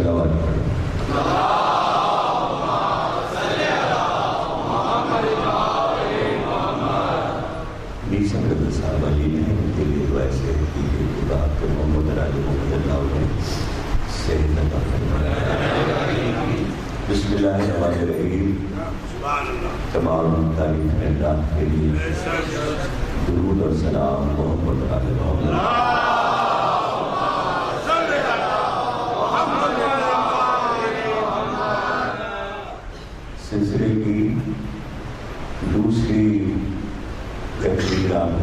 صلوات پڑھیں۔ حضرت صاحب علی نے کے لیے دعا ایسے کی کہ خدا کے محمد علی محمد اللہ علیہ صحیح عطا فرمائے۔ بسم اللہ الرحمن الرحیم۔ تمام تعریف اللہ کے لیے درود اور سلام محمد علی محمد۔ سلسلے کی دوسری تقریرات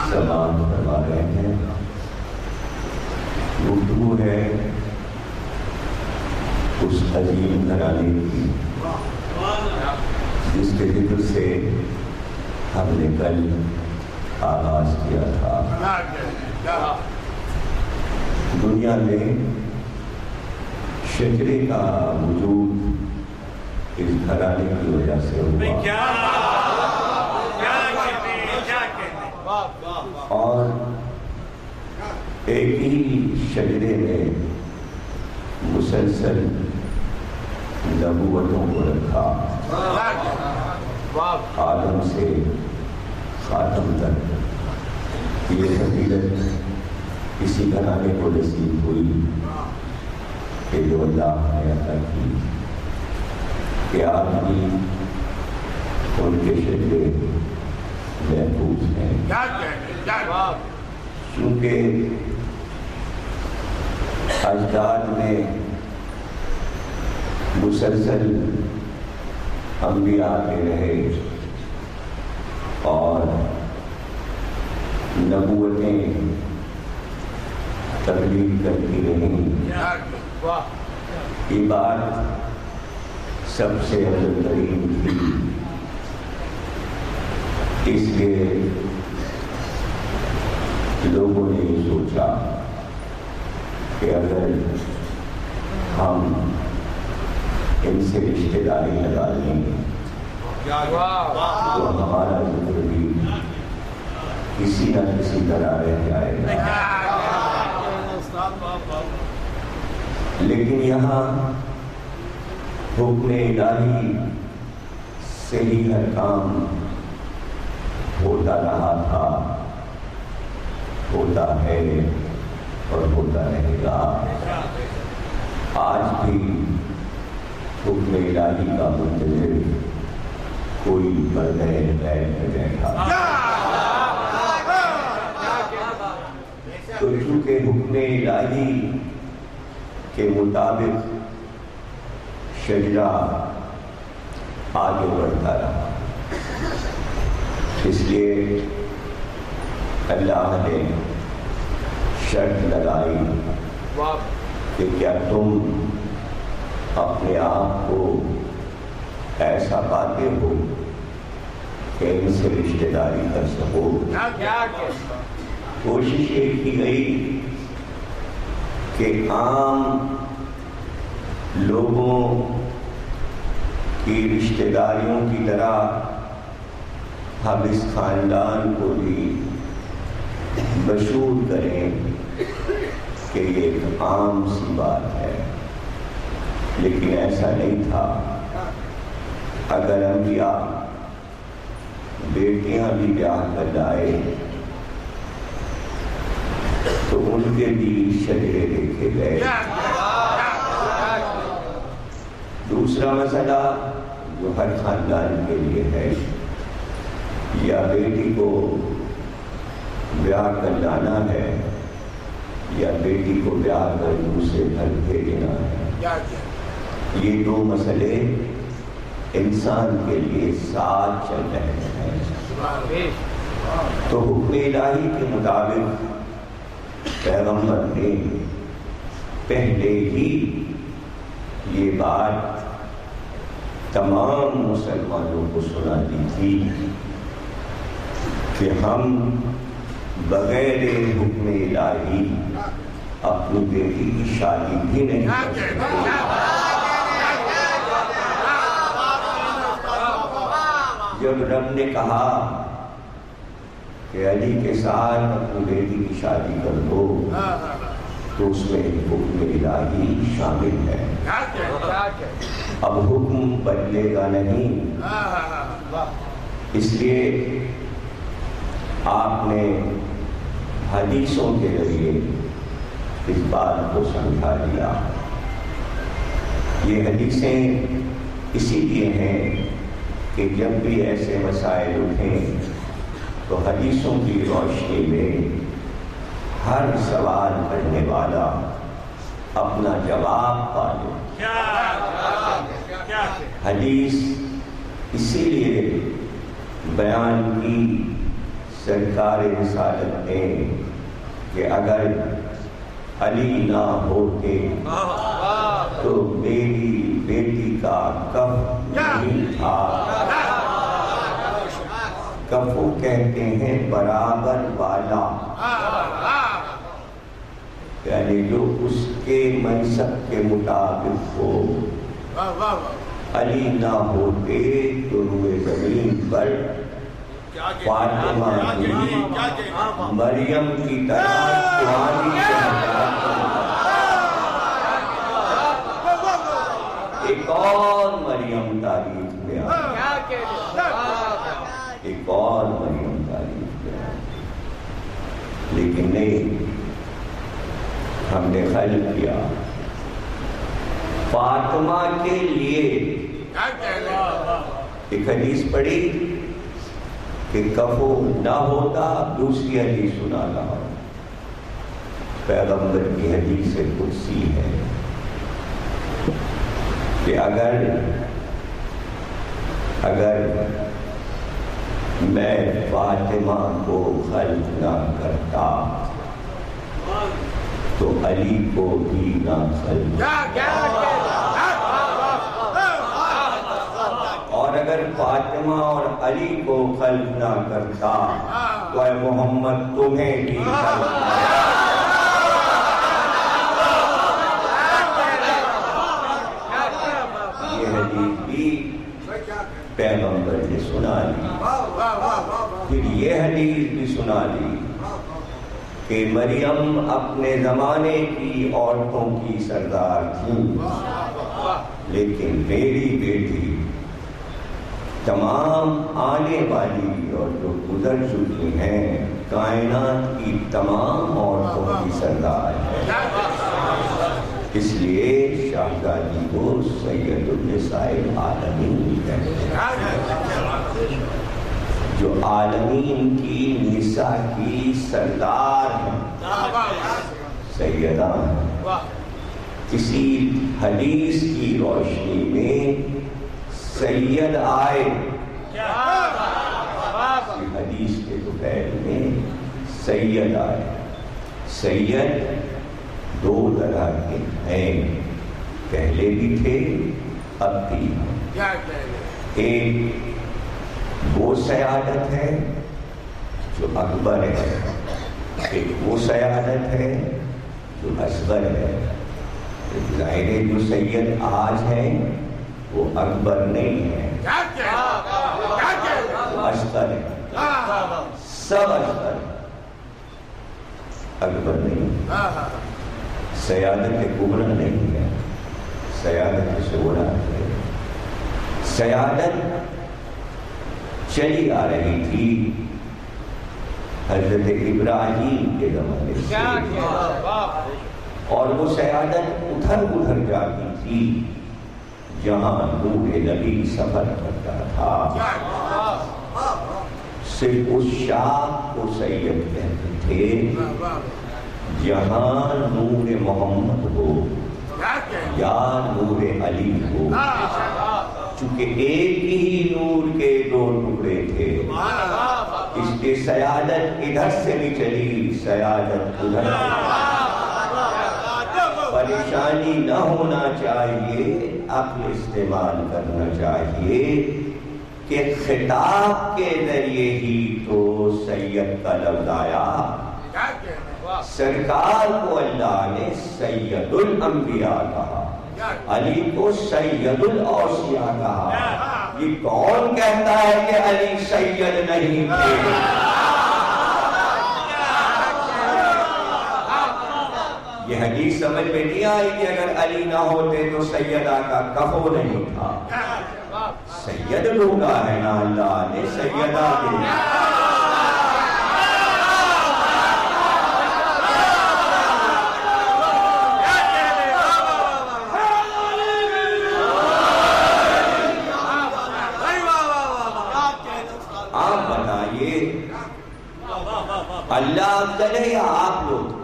سماعت کروا رہے ہیں۔ گفتگو ہے اس عظیم گھرانے کی جس کے ذکر سے ہم نے کل آغاز کیا تھا۔ دنیا میں شجرے کا وجود اس گھرانے کی وجہ سے ہوا، اور ایک ہی شجرے میں مسلسل نبوتوں کو رکھا، آدم سے خاتم تک۔ یہ فضیلت اسی گھرانے کو نصیب ہوئی کہ جو اللہ نے عطا کی کہ آج بھی ان کے شجرے محفوظ ہیں، چونکہ اجداد میں مسلسل انبیاء آتے رہے اور نبوتیں تبلیغ کرتی رہیں۔ یہ بات سب سے افضل ترین تھی، اس لیے لوگوں نے یہ سوچا کہ اگر ہم ان سے رشتہ داری لگا لیں تو ہمارا ذکر بھی کسی نہ کسی طرح رہ جائے گا۔ لیکن یہاں حکم الہی سے ہی ہر کام ہوتا رہا تھا، ہوتا ہے اور ہوتا رہے گا۔ آج بھی حکم الہی کا منتظر کوئی پردہ غیر نہ بیٹھا۔ تو چونکہ حکم الہی کے مطابق شجرہ آگے بڑھتا رہا، اس لیے اللہ نے شرط لگائی کہ کیا تم اپنے آپ کو ایسا پاتے ہو کہ ان سے رشتہ داری کر سکو۔ کوشش یہ کی گئی کہ عام لوگوں کی رشتہ داریوں کی طرح ہم اس خاندان کو بھی مشہور کریں کہ یہ ایک عام سی بات ہے، لیکن ایسا نہیں تھا۔ اگر انبیاء بیٹیاں بھی بیاہ کر لائے تو ان کے بھی شجرے دیکھے گئے۔ دوسرا مسئلہ جو ہر خاندان کے لیے ہے، یا بیٹی کو بیاہ کر لانا ہے یا بیٹی کو بیاہ کر دوسرے گھر بھیجنا ہے، یہ دو مسئلے انسان کے لیے ساتھ چل رہے ہیں۔ تو حکم الہی کے مطابق پیغمبر نے پہلے ہی یہ بات تمام مسلمانوں کو سنا دی تھی کہ ہم بغیر حکم الہی اپنی بیٹی کی شادی بھی نہیں کر سکتے۔ جب رب نے کہا کہ علی کے ساتھ اپنی بیٹی کی شادی کر دو تو اس میں حکم الہی شامل ہے۔ اب حکم بدلے گا نہیں، اس لیے آپ نے حدیثوں کے ذریعے اس بات کو سمجھا دیا۔ یہ حدیثیں اسی لیے ہیں کہ جب بھی ایسے مسائل اٹھیں تو حدیثوں کی روشنی میں ہر سوال کرنے والا اپنا جواب پا لے۔ حدیث اسی لیے بیان کی سرکار رسالت نے کہ اگر علی نہ ہوتے تو میری بیٹی کا کف نہیں تھا۔ کفو کہتے ہیں برابر والا، یعنی جو اس کے منصب کے مطابق ہو۔ علی نہ ہوتے تو روئے زمین پر فاطمہ کی مریم کی طرح جوانی ایک اور مریم تاریخ میں آئی، ایک اور مریم تاریخ میں آئی، لیکن نہیں، ہم نے خیال کیا فاطمہ کے لیے۔ ایک حدیث پڑھی کہ کفو نہ ہوتا، دوسری حدیث سنا رہا ہوں، پیغمبر کی حدیث قدسی ہے کہ اگر میں فاطمہ کو خلق نہ کرتا تو علی کو بھی نہ خلق، اور اگر فاطمہ اور علی کو خلق نہ کرتا تو اے محمد تمہیں بھی خلق نہ کرتا۔ یہ حدیث بھی پیغمبر نے سنا لی، پھر یہ حدیث بھی سنا لی کہ مریم اپنے زمانے کی عورتوں کی سردار تھی، لیکن میری بیٹی تمام آنے والی اور جو گزر چکی ہیں کائنات کی تمام عورتوں کی سردار ہے۔ اس لیے شہزادی کو سید النساء العالمین کہتے ہیں، جو عالمین کی نساء کی سردار ہیں، سیدہ ہیں۔ کسی حدیث کی روشنی میں سید آئے، حدیث کے دوپہر میں سید آئے۔ سید دو طرح کے ہیں، پہلے بھی تھے اب بھی۔ ایک وہ سیادت ہے جو اکبر ہے، ایک وہ سیادت ہے جو اصغر ہے۔ ظاہر جو سید آج ہیں وہ اکبر نہیں ہے، وہ اصغر ہے، سب اصغر ہے، اکبر نہیں۔ سیادت کبریٰ نہیں ہے، سیادت صغریٰ ہے۔ سیادت چلی آ رہی تھی حضرت ابراہیم کے زمانے سے، اور وہ سیادت ادھر جاتی تھی جہاں نوح نبی سفر کرتا تھا۔ صرف اس شاخ کو سید کہتے تھے جہاں نور محمد ہو یا نور علی ہو، چونکہ ایک ہی نور کے دو ٹکڑے تھے، اس کے سیادت ادھر سے بھی چلی، سیادت ادھر سے۔ پریشانی نہ ہونا چاہیے، عقل استعمال کرنا چاہیے کہ خطاب کے ذریعے ہی تو سید کا لفظ آیا۔ سرکار کو اللہ نے سید الانبیاء کہا، علی کو سید الاوصیاء کہا۔ یہ کون کہتا ہے کہ علی سید نہیں تھے؟ یہ یہ حدیث سمجھ میں نہیں آئی کہ اگر علی نہ ہوتے تو سیدہ کا کفو نہیں تھا. سید ڈھونڈا ہے نا اللہ نے سیدہ کے لیے. آپ بتائیے اللہ کرے یا آپ لوگ؟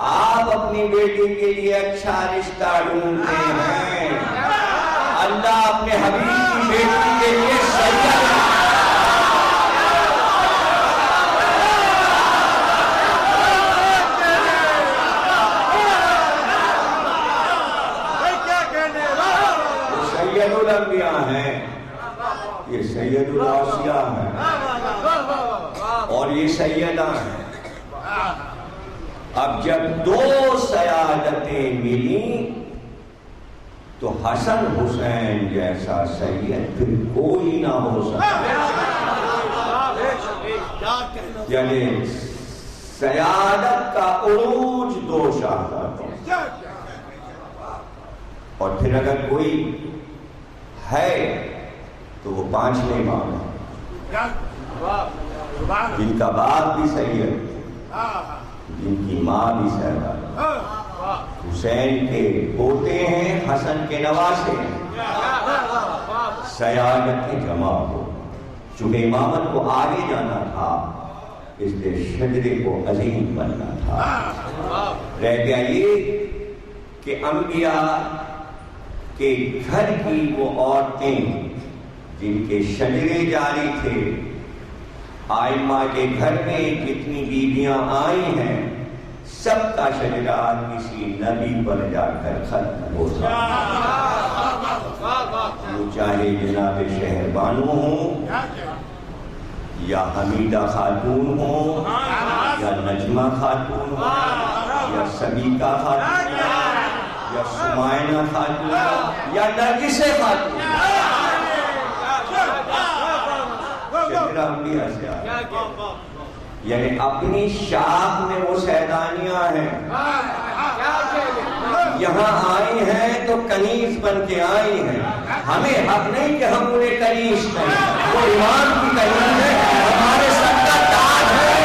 آپ اپنی بیٹی کے لیے اچھا رشتہ ڈھونڈتے ہیں، اللہ اپنے حبیب کی بیٹی کے لیے سید. سید الانبیاء ہیں، یہ سید الاوصیاء ہیں اور یہ سیدہ ہیں. اب جب دو سیادتیں ملیں تو حسن حسین جیسا سید پھر کوئی نہ ہو سکتا. یعنی سیادت کا عروج دو شہزادوں اور پھر اگر کوئی ہے تو وہ پانچویں امام ہیں جن کا باپ بھی سید، جن کی ماں بھی سیدہ. حسین کے پوتے ہیں، حسن کے نواسے ہیں. سیادتیں جمع ہو، چونکہ امامت کو آگے جانا تھا اس لیے شجرے کو عظیم بننا تھا. رہ گیا یہ کہ انبیاء کے گھر کی وہ عورتیں جن کے شجرے جاری تھے، آئمہ کے گھر میں جتنی بیویاں آئی ہیں سب کا شجرہ کسی نبی پر جا کر ختم ہو جاتا. وہ چاہے جناب شہر بانو ہوں یا حمیدہ خاتون ہوں یا نجمہ خاتون ہوں یا سبیکہ خاتون یا سمائنہ خاتون یا نرگس خاتون، شجرہ انبیاء سے آیا. یعنی اپنی شاخ میں وہ سیدانیاں ہیں، یہاں آئی ہیں تو کنیز بن کے آئی ہیں. ہمیں حق نہیں کہ ہم انہیں کنیز کریں، وہ ایمان کی کنیز ہے، ہمارے سر کا تاج ہے.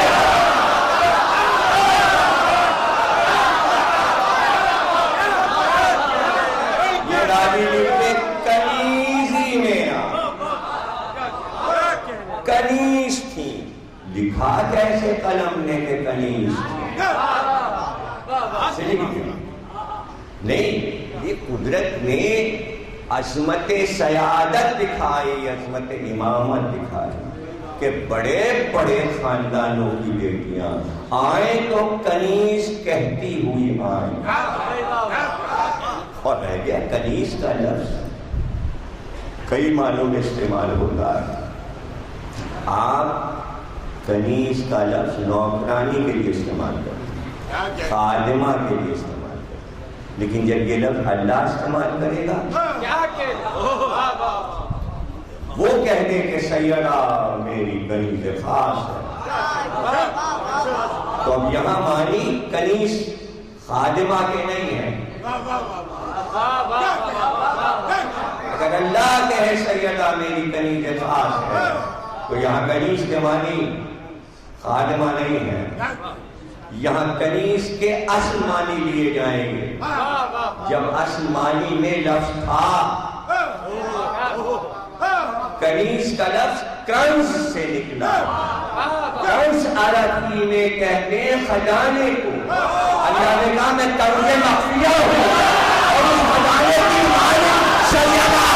یہ راجی لکھتے کنیزی میں کنیز تھی، لکھا کیسے قلم نے کہ کنیز تھی. نہیں، یہ قدرت نے عظمت سیادت دکھائی، عظمت امامت دکھائی کہ بڑے بڑے خاندانوں کی بیٹیاں آئیں تو کنیز کہتی ہوئی آئیں. اور رہ گیا کنیز کا لفظ کئی معنوں میں استعمال ہوتا ہے. آپ کنیز کا لفظ نوکرانی کے لیے استعمال کریں، خادمہ کے لیے استعمال کریں، لیکن جب یہ لفظ اللہ استعمال کرے گا وہ کہہ دے کہ سیدہ میری کنیز خاص ہے، تو اب یہاں معنی کنیز خادمہ کے نہیں ہے. اگر اللہ کہے سیدہ میری کنیز خاص ہے تو یہاں کنیز کے معنی خادمہ نہیں ہے، یہاں کنیز کے اصل معنی لیے جائیں گے. جب اصل معنی میں لفظ تھا، کنیز کا لفظ کنز سے نکلا. کنز عربی میں کہتے ہیں خزانے کو. اللہ نے کہا میں کنز مخفیہ ہوں اور اس خزانے کی مالک سیدہ ہے.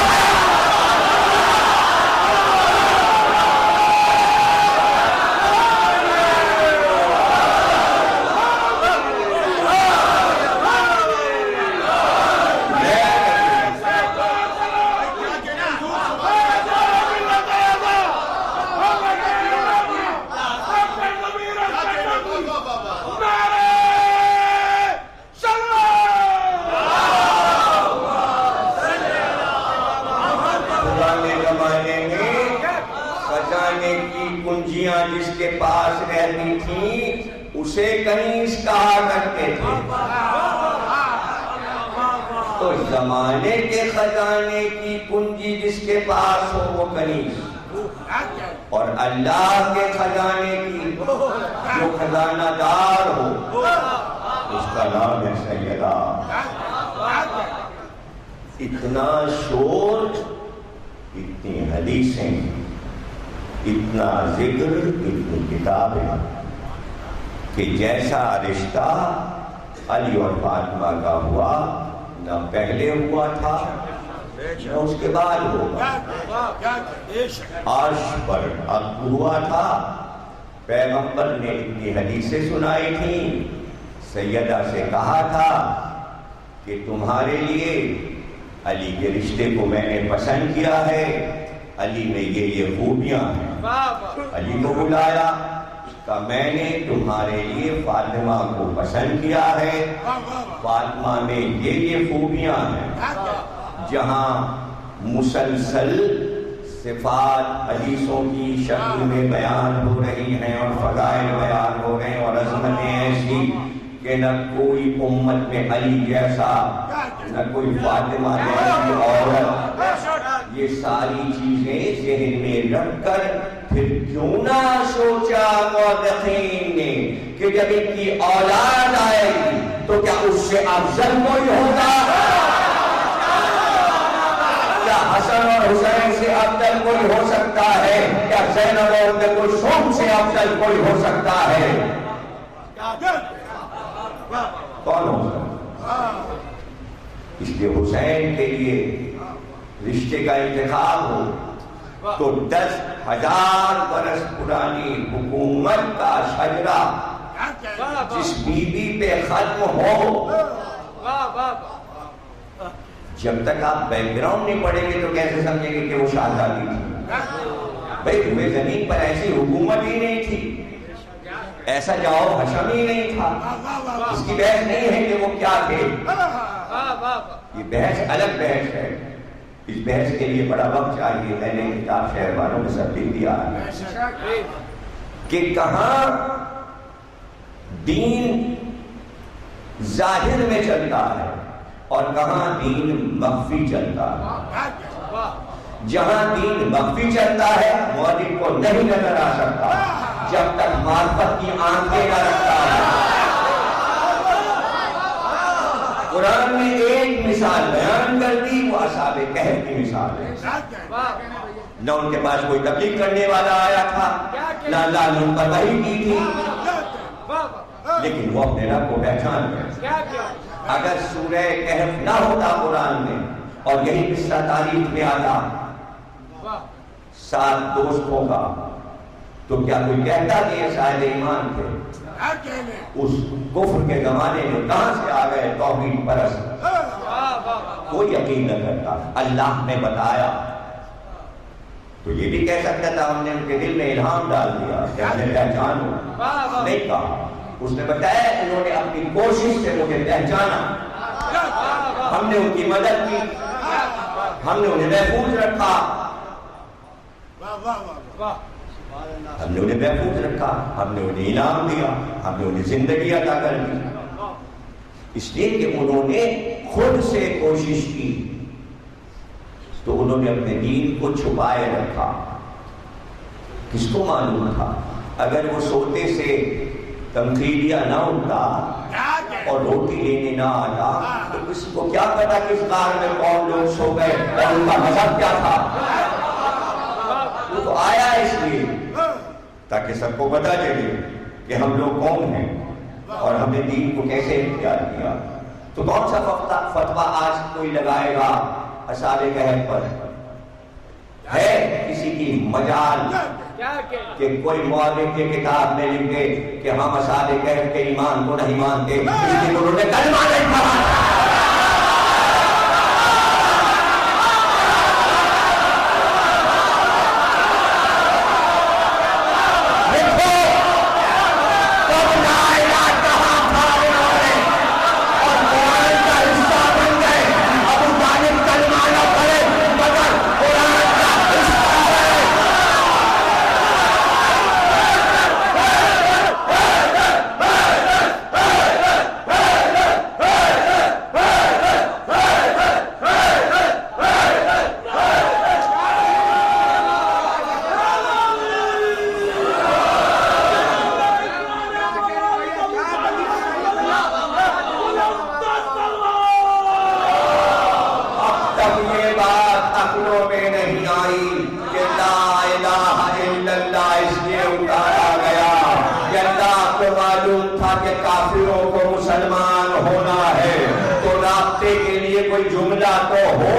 جس کے پاس رہتی تھی اسے کنیز کہا کرتے تھے. تو زمانے کے خزانے کی کنجی جس کے پاس ہو وہ کنیز، اور اللہ کے خزانے کی جو خزانہ دار ہو اس کا نام ہے سیدہ. اتنا شور، اتنی حدیثیں، اتنا ذکر، اتنی کتابیں کہ جیسا رشتہ علی اور فاطمہ کا ہوا نہ پہلے ہوا تھا نہ اس کے بعد ہوگا. عرش پر عقد ہوا تھا. پیغمبر نے اتنی حدیثیں سنائی تھیں. سیدہ سے کہا تھا کہ تمہارے لیے علی کے رشتے کو میں نے پسند کیا ہے، علی میں یہ خوبیاں ہیں. علی کو بلایا کہ میں نے تمہارے لیے فاطمہ کو پسند کیا ہے، فاطمہ میں یہ خوبیاں ہیں. جہاں مسلسل صفات حدیثوں کی شکل میں بیان ہو رہی ہیں اور فضائل بیان ہو رہے ہیں اور عظمتیں ایسی کہ نہ کوئی امت میں علی جیسا، نہ کوئی فاطمہ جیسی عورت. یہ ساری چیزیں ذہن میں رکھ کر پھر کیوں نہ سوچا مورخین نے کہ جب ان کی اولاد آئے گی تو کیا اس سے افضل کوئی ہوگا؟ کیا حسن اور حسین سے افضل کوئی ہو سکتا ہے؟ کیا زینب اور ام کلثوم سے افضل کوئی ہو سکتا ہے؟ کون ہو سکتا؟ اس لیے حسین کے لیے رشتے کا انتخاب ہو تو 10,000 برس پرانی حکومت کا شجرہ جس بی بی پہ ختم ہو، جب تک آپ بیک گراؤنڈ نہیں پڑھیں گے تو کیسے سمجھیں گے کہ وہ شہزادی تھی؟ بھائی روئے زمین پر ایسی حکومت ہی نہیں تھی، ایسا جاؤ حشم ہی نہیں تھا. اس کی بحث نہیں ہے کہ وہ کیا تھے، یہ بحث الگ بحث ہے. اس بحث کے لیے بڑا وقت چاہیے. میں نے کتاب شہر والوں میں سب لکھ دیا ہے کہ کہاں دین ظاہر میں چلتا ہے اور کہاں دین مخفی چلتا ہے. جہاں دین مخفی چلتا ہے مولوی کو نہیں نظر آ سکتا جب تک معرفت کی آنکھیں نہ رکھتا ہے. قرآن میں ایک مثال بیان کر دی، وہ اصحاب کہف کی مثال ہے. نہ ان کے پاس کوئی تبلیغ کرنے والا آیا تھا، نہ اللہ نے ان پر وحی کی تھی، لیکن وہ اپنے رب کو پہچان گئے. اگر سورہ کہف نہ ہوتا قرآن میں اور یہی قصہ تاریخ میں آتا 7 دوستوں کا تو کیا کوئی کہتا کہ یہ صاحب ایمان تھے؟ اس کفر کے زمانے میں کہاں سے آ گئے توحید پرست؟ کوئی یقین نہ کرتا. اللہ نے بتایا تو یہ بھی کہہ سکتا تھا ہم نے ان کے دل میں الہام ڈال دیا کہ ہمیں پہچانو. نہیں کہا. اس نے بتایا انہوں نے اپنی کوشش سے مجھے پہچانا، ہم نے ان کی مدد کی، ہم نے انہیں محفوظ رکھا، ہم نے انہیں محفوظ رکھا، ہم نے انہیں انعام دیا، ہم نے انہیں زندگی عطا کر دی. اس لیے کہ انہوں نے خود سے کوشش کی تو انہوں نے اپنے دین کو چھپائے رکھا. کس کو معلوم تھا اگر وہ سوتے سے تنقیدیہ نہ اٹھتا اور روٹی لینے نہ آتا تو کسی کو کیا پتا کس غار میں کون لوگ سو گئے اور ان کا مذہب کیا تھا. وہ تو آیا اس لیے تاکہ سب کو پتا چلے کہ ہم لوگ کون ہیں اور ہم نے دین کو کیسے اختیار کیا. تو کون سا فتویٰ آج کوئی لگائے گا اصحاب کہف پر؟ ہے کسی کی مجال کہ کوئی مورخ کی کتاب میں لکھے کہ ہم اصحاب کہف کے ایمان کو نہیں مانتے اس لیے انہوں نے کلمہ نہیں پڑھا؟ لیے کوئی جملہ تو ہو.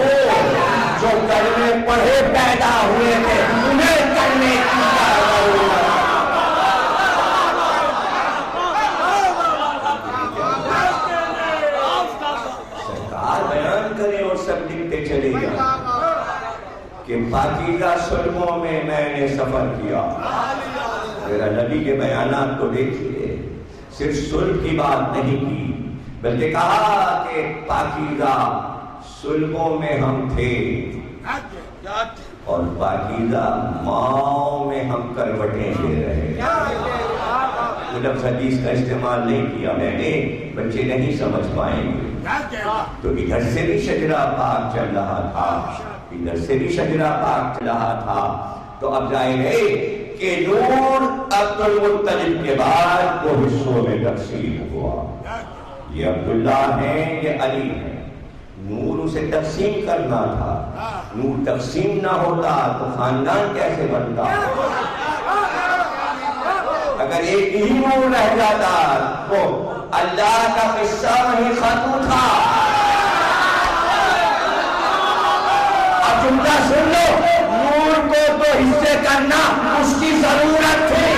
جو کلمے پڑھے پیدا ہوئے تھے انہیں کرنے کی ضرورت. سرکار بیان کرے اور سب لکھتے چلے گا کہ پاکیزہ سلموں میں نے سفر کیا. میرا نبی کے بیانات کو دیکھیے، صرف صلح کی بات نہیں کی بلکہ کہا کہ پاکیزہ سلموں میں ہم تھے اور پاکیزہ ماؤں میں ہم کروٹیں لے رہے. لفظ حدیث کا استعمال نہیں کیا میں نے، بچے نہیں سمجھ پائیں گے. تو ادھر سے بھی شجرہ پاک چل رہا تھا، ادھر سے بھی شجرہ پاک چل رہا تھا. تو اب ظاہر ہے کہ نور عبد المطلب کے بعد دو حصوں میں تقسیم ہوا. یہ عبداللہ ہیں، یہ علی ہیں. نور اسے تقسیم کرنا تھا. نور تقسیم نہ ہوتا تو خاندان کیسے بنتا؟ اگر ایک ہی نور رہ جاتا تو اللہ کا قصہ وہی ختم تھا. اب جملہ سن لو، نور کو تو حصے کرنا اس کی ضرورت تھی.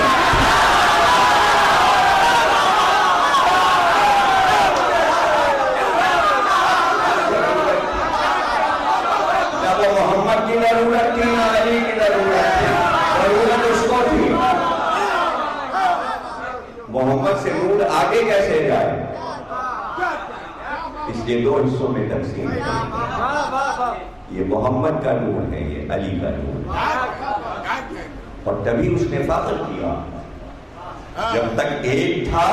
نہ وہ محمد کی ضرورت تھی نہ علی کی ضرورت تھی، ضرورت اس کو تھی. محمد سے نور آگے کیسے جائے؟ اس لیے دو حصوں میں تقسیم ہے. یہ محمد کا نور ہے، یہ علی کا نور. اور تبھی اس نے فخر کیا. جب تک ایک تھا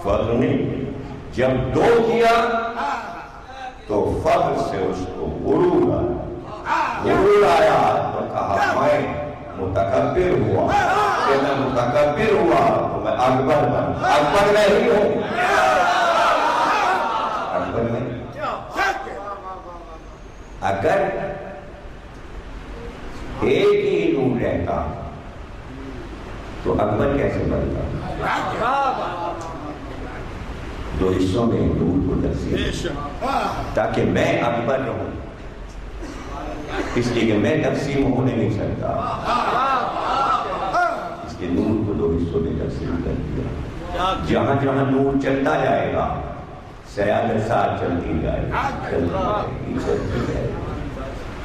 فخر نہیں، جب دو کیا تو فخر سے اس کو غرور آیا. غرور آیا تو کہا میں متکبر ہوا. کہ میں متکبر ہوا تو میں اکبر بن. اکبر میں ہی ہوں، اکبر میں. اگر ایک ہی نور رہتا تو اکبر کیسے بنتا؟ دو حصوں میں نور کو تقسیم تاکہ میں اکبر رہوں، اس لیے کہ میں تقسیم ہونے نہیں سکتا. اس لیے نور کو دو حصوں میں تقسیم کر دیا. جہاں جہاں نور چلتا جائے گا سیادت ساتھ چلتی جائے گی.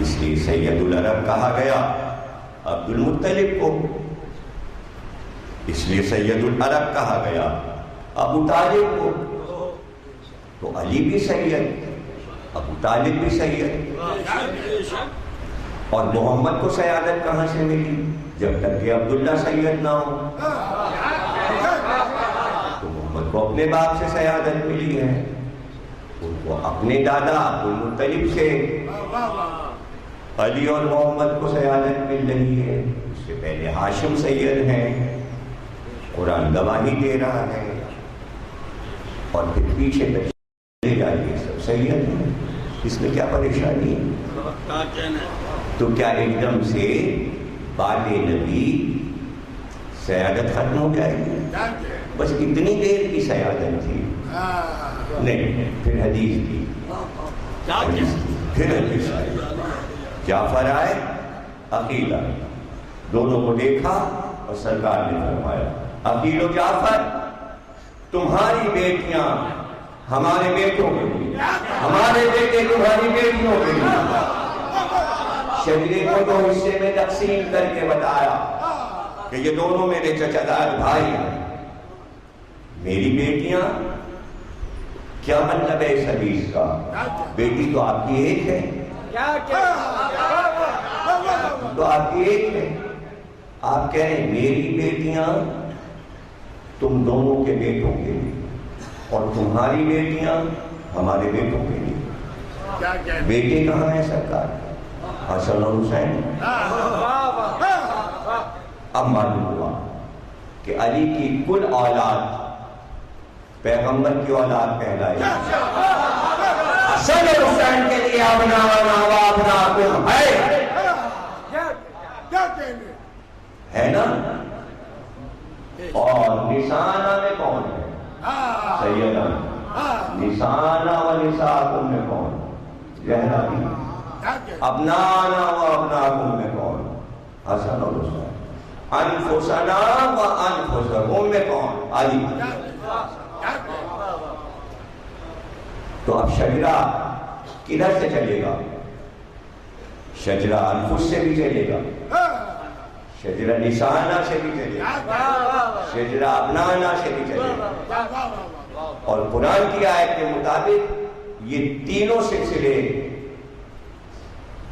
اس لیے سید العرب کہا گیا عبد المطلب کو. اس لیے سید العرب کہا گیا ابو طالب کو. تو علی بھی سید، ابو طالب بھی سید. اور محمد کو سیادت کہاں سے ملی؟ جب تک کہ عبداللہ سید نہ ہو. تو محمد کو اپنے باپ سے سیادت ملی ہے، ان کو اپنے دادا عبد المطلب سے. علی اور محمد کو سیادت مل رہی ہے. اس سے پہلے ہاشم سید ہیں، قرآن گواہی دے رہا ہے. اور پھر پیچھے لے جائیے سب سید ہیں. اس میں کیا پریشانی ہے؟ تو کیا ایک دم سے بعد نبی سیادت ختم ہو جائے گی؟ بس اتنی دیر کی سیادت تھی. نہیں، پھر حدیث کی، پھر حدیث آئی. جعفر آئے، عقیل آئے. دونوں کو دیکھا اور سرکار نے فرمایا عقیل و جعفر تمہاری بیٹیاں ہمارے بیٹوں کے لیے، ہمارے بیٹے تمہاری بیٹیوں کے لیے. شجرے کو دو حصے میں تقسیم کر کے بتایا کہ یہ دونوں میرے چچا دار بھائی ہیں. میری بیٹیاں، کیا مطلب ہے اس حدیث کا؟ بیٹی تو آپ کی ایک ہے، تو آپ کی ایک ہے. آپ کہہ رہے ہیں میری بیٹیاں تم دونوں کے بیٹوں کے لیے اور تمہاری بیٹیاں ہمارے بیٹوں کے لیے. بیٹے کہاں ہیں سرکار؟ حسن اور حسین. اب معلوم ہوا کہ علی کی کل اولاد پیغمبر کی اولاد کہلائی. حسن اور حسین کے لیے ابناؤنا و ابناؤکم ہے نا. اور نشانہ میں کون ہے؟ سیدہ نسانا و نساکم میں کون؟ زہرا بھی ابنانا و ابناکم میں کون؟ حسن اور حسین انفسنا و انفسکم میں کون؟ علی تو اب شجرہ کدھر سے چلے گا؟ شجرہ انفس سے بھی چلے گا، شجرہ نسانا سے بھی چلے گا، شجرہ ابنانا سے بھی چلے گا، اور قرآن کی آیت کے مطابق یہ تینوں سلسلے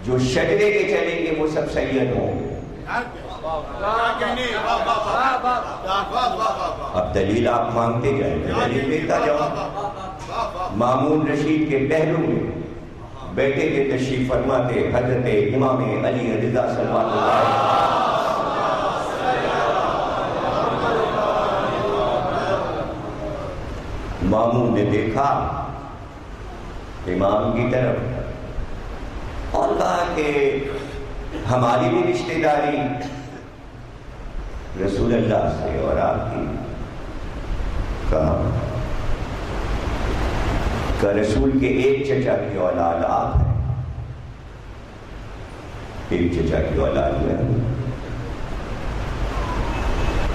جو شجرے کے چلیں گے وہ سب سید ہوں گے۔ اب دلیل آپ مانگتے جائیں، دلیل دیتا جاؤں۔ مامون رشید کے پہلو میں بیٹے کے تشریف فرما تھے حضرت امام علی رضا صلوات اللہ علیہ۔ مامون نے دیکھا امام کی طرف اور کہا کہ ہماری بھی رشتہ داری رسول اللہ سے اور آپ کی، کہا کہ رسول کے ایک چچا کی اولاد آپ ہیں، ایک چچا کی اولاد میں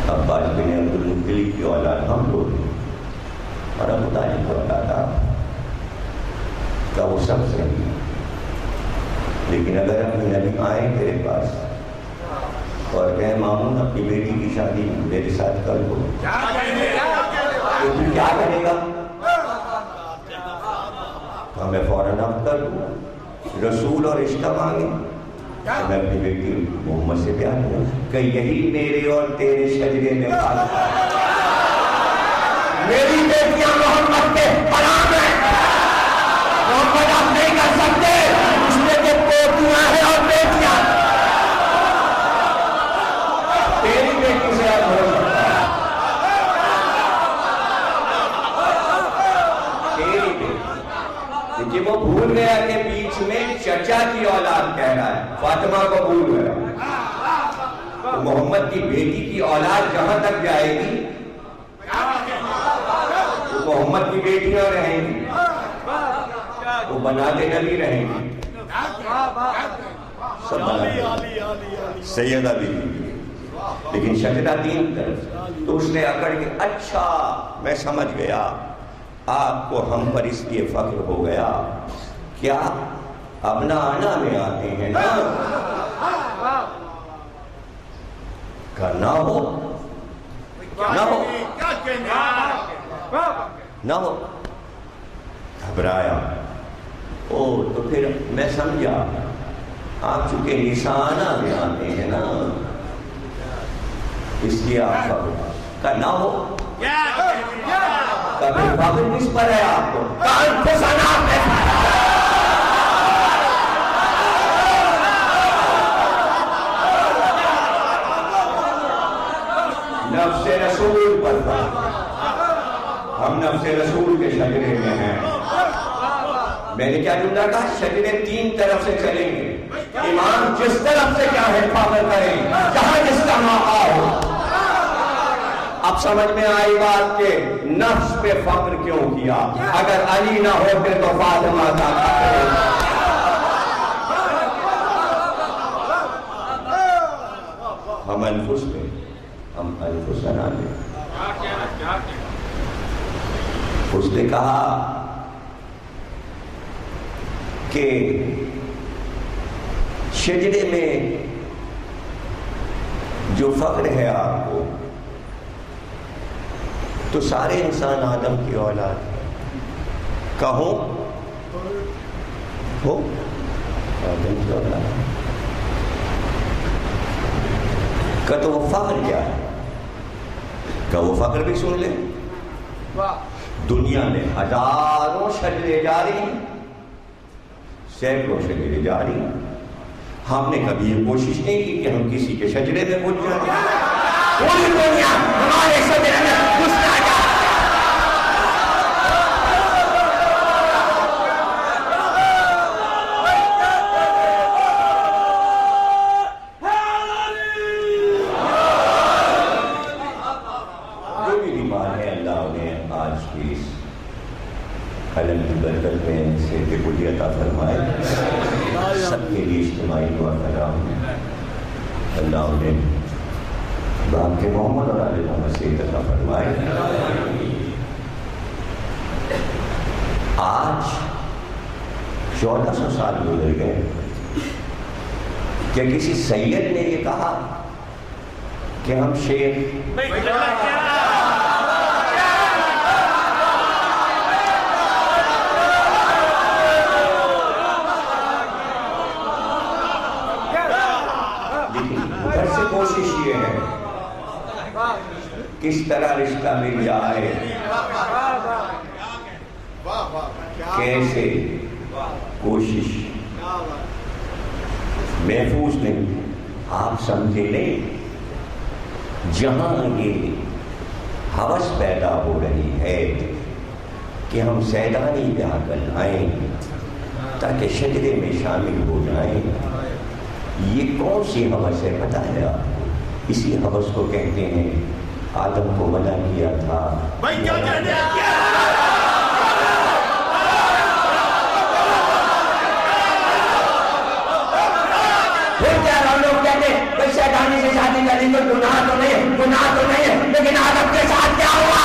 عباس بن عبد المطلب کی اولاد ہم لوگ ہیں، اور ابو طالب کی اولاد آپ، کہ وہ سب صحیح ہے، لیکن اگر اپنی نبی آئیں تیرے پاس اور کہیں مامون اپنی بیٹی کی شادی میرے ساتھ کر دو، تو تو کیا کرے گا؟ میں فوراً اب کر دوں، رسول اور رشتہ مانگے، میں اپنی بیٹی محمد سے پیار کروں کہ یہی میرے اور تیرے شجرے میں خالق ہے، میری بیٹیاں محمد کے حرام ہیں، محمد آپ نہیں کر سکتے، اس میں کہ پوتیاں ہیں اور بیٹیاں، تیری بیٹی سے آپ ہو سکتا ہے، تیری بیٹی، کہ وہ بھول گیا کہ بیچ میں چچا کی اولاد کہہ رہا ہے، فاطمہ کو بھول گیا، تو محمد کی بیٹی کی اولاد جہاں تک جائے گی تو محمد کی بیٹیاں رہیں گی، وہ بناتے نبی رہیں گی، سب بناتے سیدہ بھی، لیکن شجرہ تین طرف، تو اس نے اکڑ کے اچھا میں سمجھ گیا، آپ کو ہم پر اس لیے فخر ہو گیا، کیا ابنا آنا میں آتے ہیں نا، نہ ہو نہ ہو، گھبرایا، او تو پھر میں سمجھا آپ چونکہ نشانہ میں آتے ہیں نا، اس لیے آپ کا نہ ہو، کبھی فخر کس پر ہے آپ کو؟ نفس رسول پر تھا، ہم نفس رسول کے شجرے میں ہیں، میں نے کیا جملہ کہا؟ شجرے تین طرف سے چلیں گے، امام جس طرف سے کیا ہے فخر کریں، جہاں جس کا موقع ہو۔ اب سمجھ میں آئی بات کہ نفس پہ فخر کیوں کیا، اگر علی نہ ہوتے تو فاطمہ کا کرے، ہم انفس میں، ہم انفسنا میں۔ اس نے کہا کہ شجرے میں جو فخر ہے آپ کو، تو سارے انسان آدم کی اولاد کہو ہو آدم کی اولاد کہ تو وہ فخر کیا ہے، کہ وہ فخر بھی سن لیں، دنیا میں ہزاروں شجرے جاری ہیں، سینکڑوں شجرے جاری ہیں، ہم نے کبھی یہ کوشش نہیں کی کہ ہم کسی کے شجرے میں پہنچ جائیں، پوری دنیا ہمارے شجرے میں گھسنا دلدل میں سے کلی عطا فرمائے. سب کے لیے اجتماعی دعا کر رہا ہوں. اللہ انہیں باپ کے محمد اور آل محمد سے عطا فرمائے. آج 1400 سال گزر گئے کہ کسی سید نے یہ کہا کہ ہم شیخ ادھر سے کوشش یہ ہے کس طرح رشتہ مل جائے, کیسے کوشش محفوظ نہیں. آپ سمجھے نہیں جہاں یہ ہوس پیدا ہو رہی ہے کہ ہم سیدانی بیاہ کر آئیں تاکہ شجرے میں شامل ہو جائیں, یہ کون سی ہوس ہے پتہ ہے آپ کو؟ اسی ہوس کو کہتے ہیں آدم کو منع کیا تھا. شیطانی سے شادی کریں تو گناہ تو نہیں ہے, لیکن آدم کے ساتھ کیا ہوا؟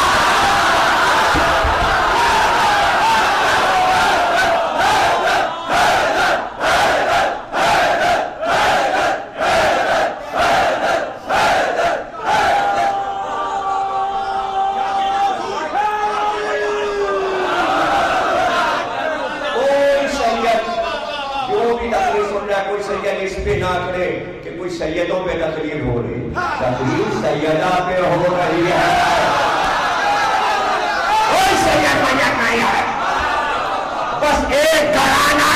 کوئی سید جو بھی تقریر سن رہا ہے, کوئی سید اس پہ نہ کرے کہ کوئی سیدوں پہ تقریر ہو رہی ہے. تقریر سیدہ پہ ہو رہی ہے. کوئی سید میت نہیں ہے, بس ایک گھرانہ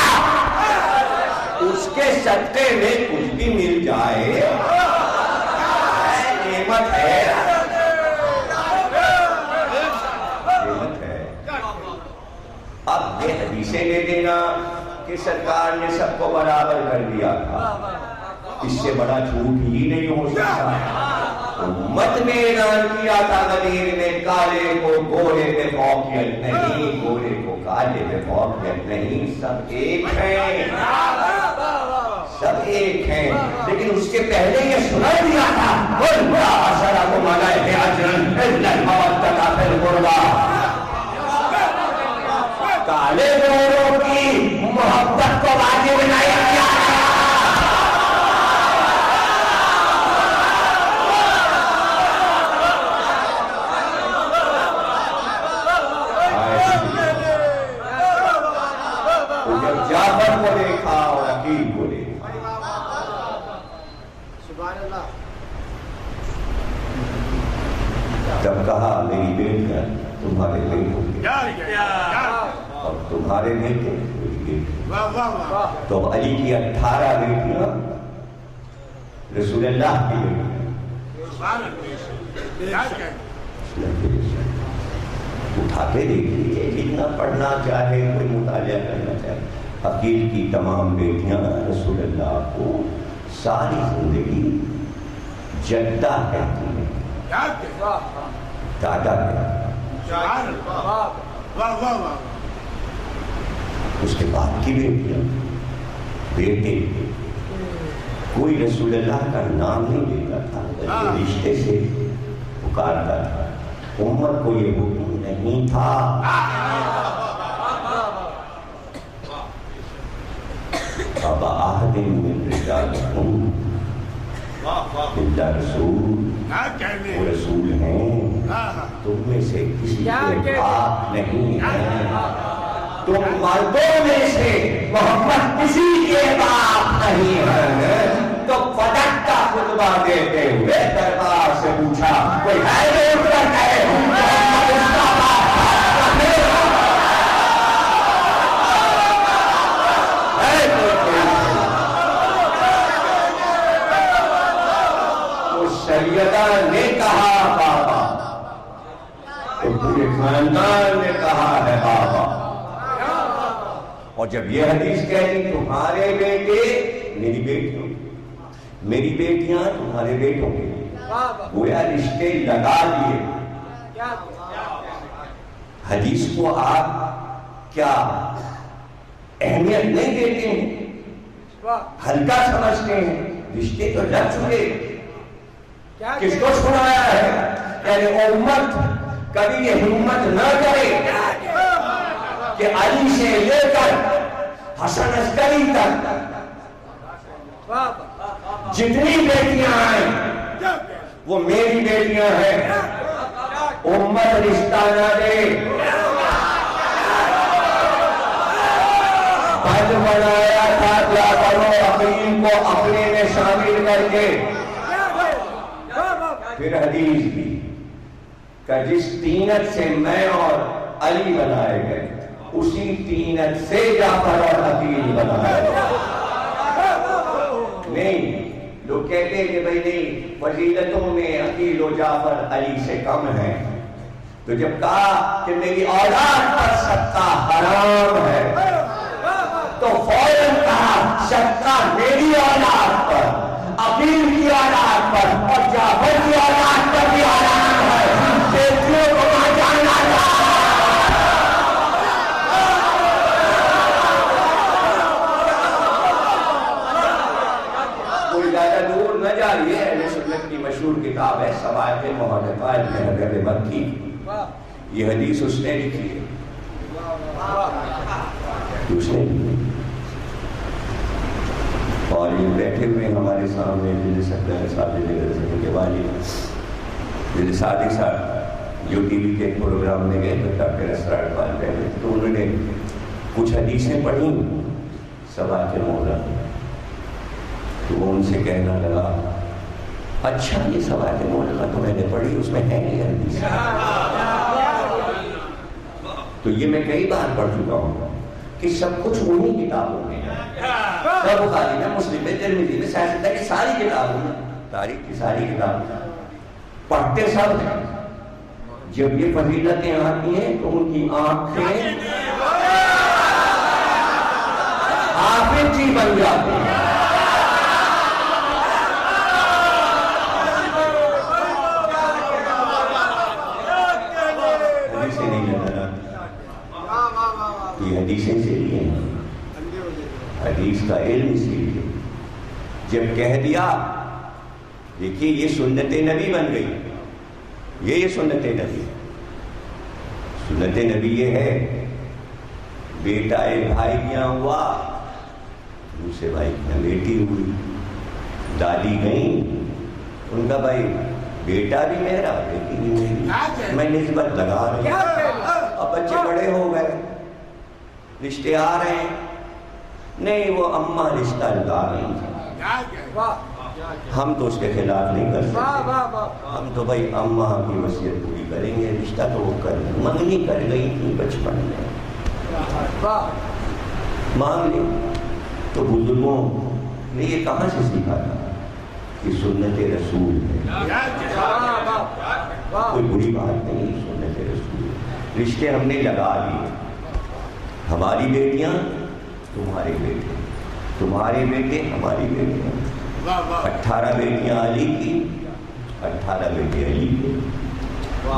اس کے صدقے میں کچھ بھی مل جائے نعمت ہے. اب یہ حدیثیں لے دینا کہ سرکار نے سب کو برابر کر دیا تھا, اس سے بڑا جھوٹ ہی نہیں ہو سکتا. امت نے اعلان کیا تھا غدیر میں کالے کو گورے پہ فوقیت نہیں, گورے کو کالے پہ فوقیت نہیں, سب ایک ہیں, سب ایک ہیں. لیکن اس کے پہلے یہ سنا دیا تھا قُلْ لَا أَسْأَلُكُمْ عَلَيْهِ أَجْرًا إِلَّا الْمَوَدَّةَ فِي الْقُرْبَىٰ. کالے گوروں کی محبت کو واجب نہیں کیا. جعفر کو دیکھا اور عقیل کو دیکھا. جب کہا میری بیٹیاں تمہارے بیٹے اور تمہارے بیٹے تو علی کی 18 بیٹیاں رسول اللہ کی بیٹیاں. اٹھا کے دیکھیے جتنا پڑھنا چاہے کوئی مطالعہ کرنا چاہے, عقیل کی تمام بیٹیاں رسول اللہ کو ساری زندگی جدہ کہتی ہیں, دادا کہتی ہیں. اس کے بعد کی بیٹیاں بیٹے کوئی رسول اللہ کا نام نہیں لیتا تھا, رشتے سے پکارتا تھا. امت کو یہ حکم نہیں تھا. اب عہد من رجالکم الا رسول, وہ رسول ہیں, تم میں سے کسی کے باپ نہیں ہیں. تم مردوں میں سے محمد کسی کے باپ نہیں ہیں. تو فدق کا خطبہ دیتے ہوئے دربار سے پوچھا کوئی ہے جو اتر کہے محمد اس کا باپ تو سیدہ نے کہا بابا, تو پورے خاندان نے کہا ہے بابا. اور جب یہ حدیث کہتی تمہارے بیٹے میری بیٹیوں, میری بیٹیاں تمہارے بیٹوں کے لیے, گویا رشتے لگا دیے. حدیث کو آپ کیا اہمیت نہیں دیتے ہیں؟ ہلکا سمجھتے ہیں؟ رشتے تو لگ چکے، کس کو چھڑایا ہے؟ یعنی امت کبھی یہ ہمت نہ کرے کہ علی سے لے کر حسن عسکری تک جتنی بیٹیاں آئیں وہ میری بیٹیاں ہیں، امت رشتہ نہ دے، بند بنایا تھا جعفر و عقیل کو اپنے میں شامل کر کے۔ پھر حدیث بھی کہ جس طینت سے میں اور علی بنائے گئے اسی طینت سے جعفر اور عقیل بنائے گئے۔ نہیں، لوگ کہتے ہیں کہ بھئی نہیں، فضیلتوں میں عقیل و جعفر علی سے کم ہیں، تو جب کہا کہ میری اولاد پر صدقہ حرام ہے تو فوراً کہا صدقہ میری اولاد پر، عقیل کی اولاد پر اور جعفر کی اولاد پر بھی حرام ہے۔ بیٹیوں کو نہ جانا تھا۔ کوئی زیادہ دور نہ جائیے، اہل سنت کی مشہور کتاب ہے صواعق محدثات ابن حجر مکی، یہ حدیث اس نے لکھی ہے، اس نے لکھی۔ اور یہ بیٹھے ہوئے ہمارے سامنے جیسے سکتے ہیں صادق کے والد جیسے صادق صاحب جو ٹی وی کے پروگرام میں گئے تو ڈاکٹر اسرار اقبال بیٹھے تو انہوں نے کچھ حدیثیں پڑھی صواعق محدثات، تو وہ ان سے کہنا لگا اچھا یہ صواعق محدثات تو میں نے پڑھی، اس میں ہے نہیں حدیث۔ تو یہ میں کئی بار پڑھ چکا ہوں کہ سب کچھ انہی کتابوں میں ہے، سب بخاری میں، مسلم میں، ترمذی میں، سیاست کی ساری کتابوں میں، تاریخ کی ساری کتابیں پڑھتے سب ہیں۔ جب یہ فضیلتیں آتی ہیں تو ان کی آنکھیں حافظ جی بن جاتے ہیں۔ حدیثیں نہیں لگانا، یہ حدیثیں سے لیے ہیں، حدیث کا علم اسی لیے جب کہہ دیا، دیکھیے یہ سنت نبی بن گئی، یہ سنت نبی، سنت نبی یہ ہے بیٹا ایک بھائی کیا ہوا، دوسرے بھائی کی بیٹی ہوئی، دادی گئیں، ان کا بھائی بیٹا بھی میرا بیٹی بھی میری، میں نسبت لگا رہی ہوں، اب بچے بڑے ہو گئے، رشتے آ رہے ہیں، نہیں وہ اماں رشتہ لگا رہی ہیں، ہم تو اس کے خلاف نہیں کر سکتے، ہم تو بھائی اماں کی وصیت پوری کریں گے، رشتہ تو وہ کر منگنی کر گئی تھی بچپن میں، مانگ لی۔ تو بزرگوں نے یہ کہاں سے سیکھا تھا کہ سنت رسول ہے، کوئی بری بات نہیں، سنت رسول، رشتے ہم نے لگا لیے، ہماری بیٹیاں تمہارے بیٹے، تمہارے بیٹے ہماری بیٹیاں، 18 بیٹیاں علی کی، 18 بیٹے علی کے،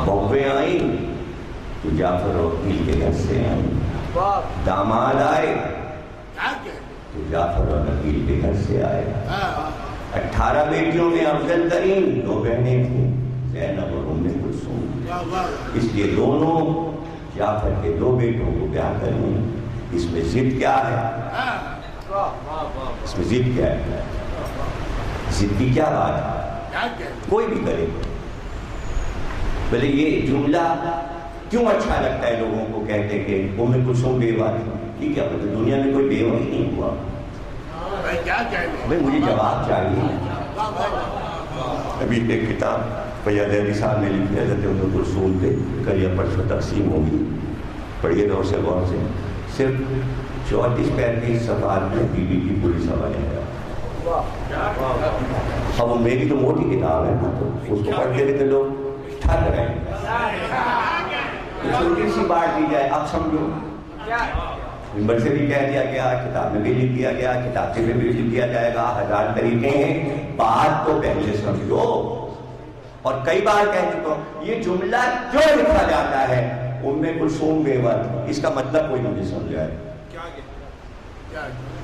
بہویں آئیں تو جعفر و عقیل کے گھر سے آئیں، داماد آئے تو جعفر و عقیل کے گھر سے آئے۔ 18 بیٹیوں میں افضل ترین 2 بہنیں تھیں، زینب اور ام کلثوم، اس لیے دونوں جعفر کے 2 بیٹوں کو بیاہ کریں۔ اس میں ضد کیا ہے؟ اس میں ضد کیا ہے؟ ضد کی کیا بات ہے؟ کوئی بھی کرے، بھلے یہ جملہ کیوں اچھا لگتا ہے لوگوں کو، کہتے کہ ام کلثوم بیوہ تھی، ٹھیک ہے، دنیا میں کوئی بیوہ ہی نہیں ہوا، بھائی مجھے جواب چاہیے۔ ابھی ایک کتاب فیاض علی صاحب نے لکھی حضرت ام کلثوم پہ، کل یا پرسوں تقسیم ہوگی، پڑھیے غور سے غور سے، صرف 34-35 صفحات میں بی بی کی پوری سوائے ہے۔ اب وہ میری تو موٹی کتاب ہے نا، تو اس کو پڑھتے ہوئے تو لوگ ٹھگ رہے ہیں، چھوٹی سی بات دی جائے، اب سمجھو، ممبر سے بھی کہہ دیا گیا، کتاب میں بھی لکھ دیا گیا، کتابچے میں بھی لکھ دیا جائے گا، 1000 طریقے ہیں، بات تو پہلے سمجھو۔ اور کئی بار کہہ چکا ہوں، یہ جملہ جو لکھا جاتا ہے ام کلثوم بیوہ تھی، اس کا مطلب کوئی مجھے سمجھائے؟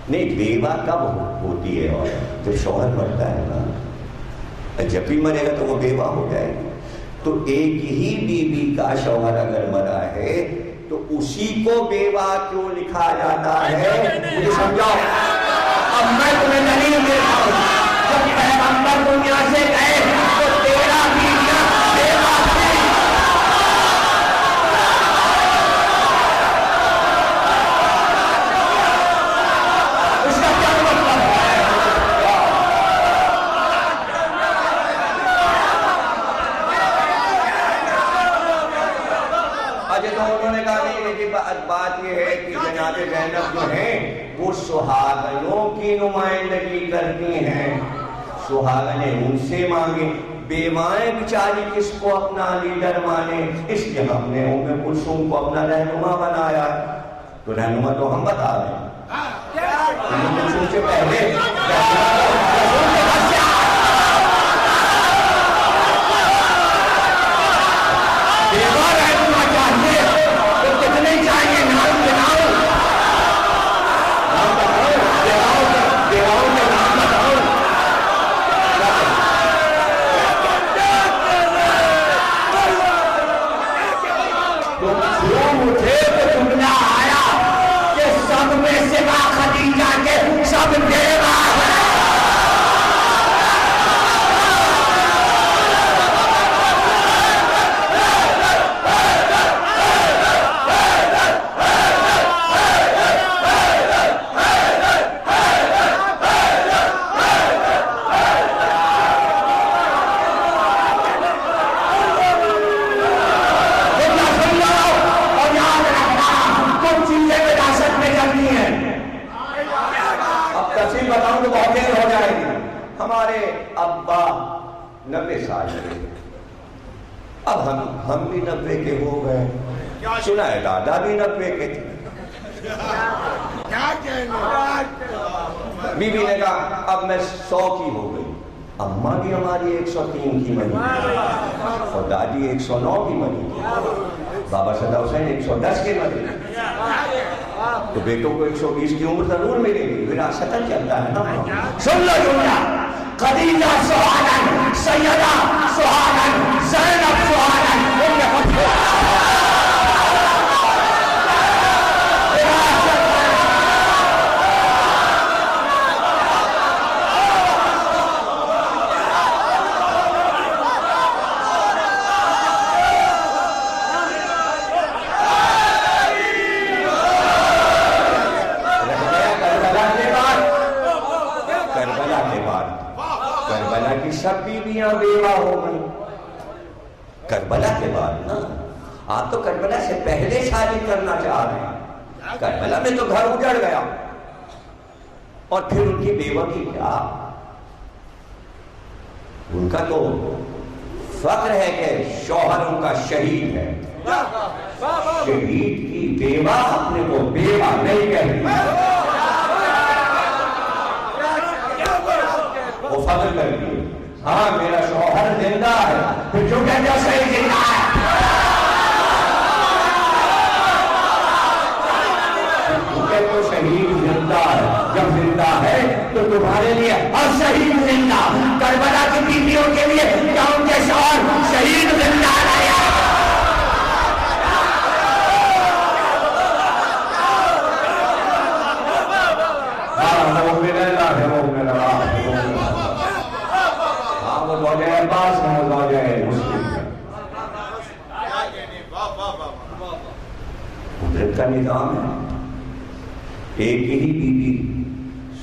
نہیں، بیوہ کب ہوتی ہے؟ اور جب شوہر مرتا ہے نا، جب بھی مرے گا تو وہ بیوہ ہو جائے گی۔ تو ایک ہی بیوی کا شوہر اگر مرا ہے تو اسی کو بیوہ کیوں لکھا جاتا ہے؟ مجھے سمجھاؤ۔ اب میں تمہیں دلیل دیتا ہوں، جب پیغمبر دنیا سے گئے تو 13 بیویاں بیوہ تھیں۔ اس کا کیا مطلب ہے؟ اچھا تو انہوں نے کہا نہیں، لیکن بات یہ ہے کہ جناب زینب جو ہیں وہ سہاگنوں کی نمائندگی کرتی ہیں، سہاگنیں ان سے مانگیں، بیوائیں بیچاری کس کو اپنا لیڈر مانے، اس لیے ہم نے ام کلثوم کو اپنا رہنما بنایا۔ تو رہنما تو ہم بتا رہے ہیں، ام کلثوم سے پہلے بیوہ رہنما چاہیے تو کتنے چاہیے؟ نام بناؤ، نام بتاؤ، بیواؤں کے نام بتاؤ۔ تم جھوم اٹھے تو جملہ آیا کہ سب میں سوا خدیجہ کے سب بیوہ ہیں۔ بتاؤں تو بہت دیر ہو جائے گی۔ ہمارے ابا 90 سال کے، اب ہم بھی 90 کے ہو گئے، سنا ہے دادا بھی 90 کے تھے۔ بی بی نے کہا اب میں 100 کی ہو گئی، اماں بھی ہماری 103 کی بنی اور دادی 109 کی بنی، بابا صدا حسین 110 کے بنی، تو بیٹوں کو 120 کی عمر ضرور ملے گی، وراثتاً چلتا ہے نا۔ سن لو جملہ، خدیجہ سہاگن، سیدہ سہاگن، زینب سہاگن، سب بیویاں بیوہ ہو گئی کربلا کے بعد نا۔ آپ تو کربلا سے پہلے شادی کرنا چاہ رہے ہیں، کربلا میں تو گھر اجڑ گیا، اور پھر ان کی بیوہ کی کیا؟ ان کا تو فخر ہے کہ شوہر ان کا شہید ہے، شہید کی بیوہ اپنے کو بیوہ نہیں کہتی، وہ فخر کرتی ہے ہاں میرا شوہر زندہ ہے، پھر جو کہتے ہو صحیح زندہ ہے، کیونکہ تو شہید زندہ ہے، جب زندہ ہے تو تمہارے لیے اور شہید زندہ، کربلا کی بیویوں کے لیے کیا ان کے شوہر شہید زندہ رہے؟ ہاں وہ میرا ہے، وہ میرا عباس ہے، زوجہ ہے مسلم ہے۔ قدرت کا نظام ہے، ایک ہی بیوی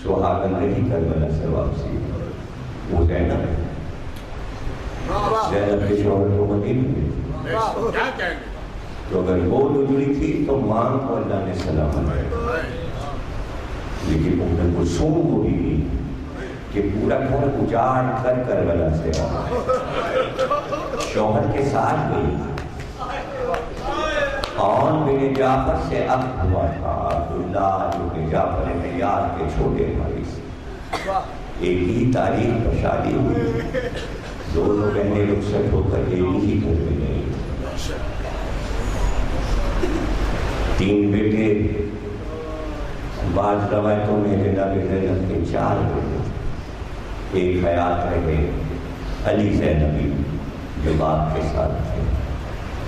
سہاگن رہی کربلا سے واپسی، وہ زینب ہے۔ زینب کے شوہر کو مدینے میں، تو اگر وہ اجڑی تھی تو ماں کو اللہ نے سلامت ہے، لیکن ام کلثوم کو بھی کہ پورا گھر اجاڑ کر کربلا سے شوہر کے ساتھ گئی، عون بن جعفر سے اب ہوا تھا، عبداللہ جو کہ جعفر عیاض کے چھوٹے بھائی سے ایک ہی تاریخ پر شادی ہوئی، دونوں بہنیں رخصت ہو کر ایک ہی گھر میں گئی۔ 3 بیٹے، بعض روایتوں میں جناب زینب کے 4 بیٹے، ایک حیات رہے علی زینبی جو باپ کے ساتھ تھے،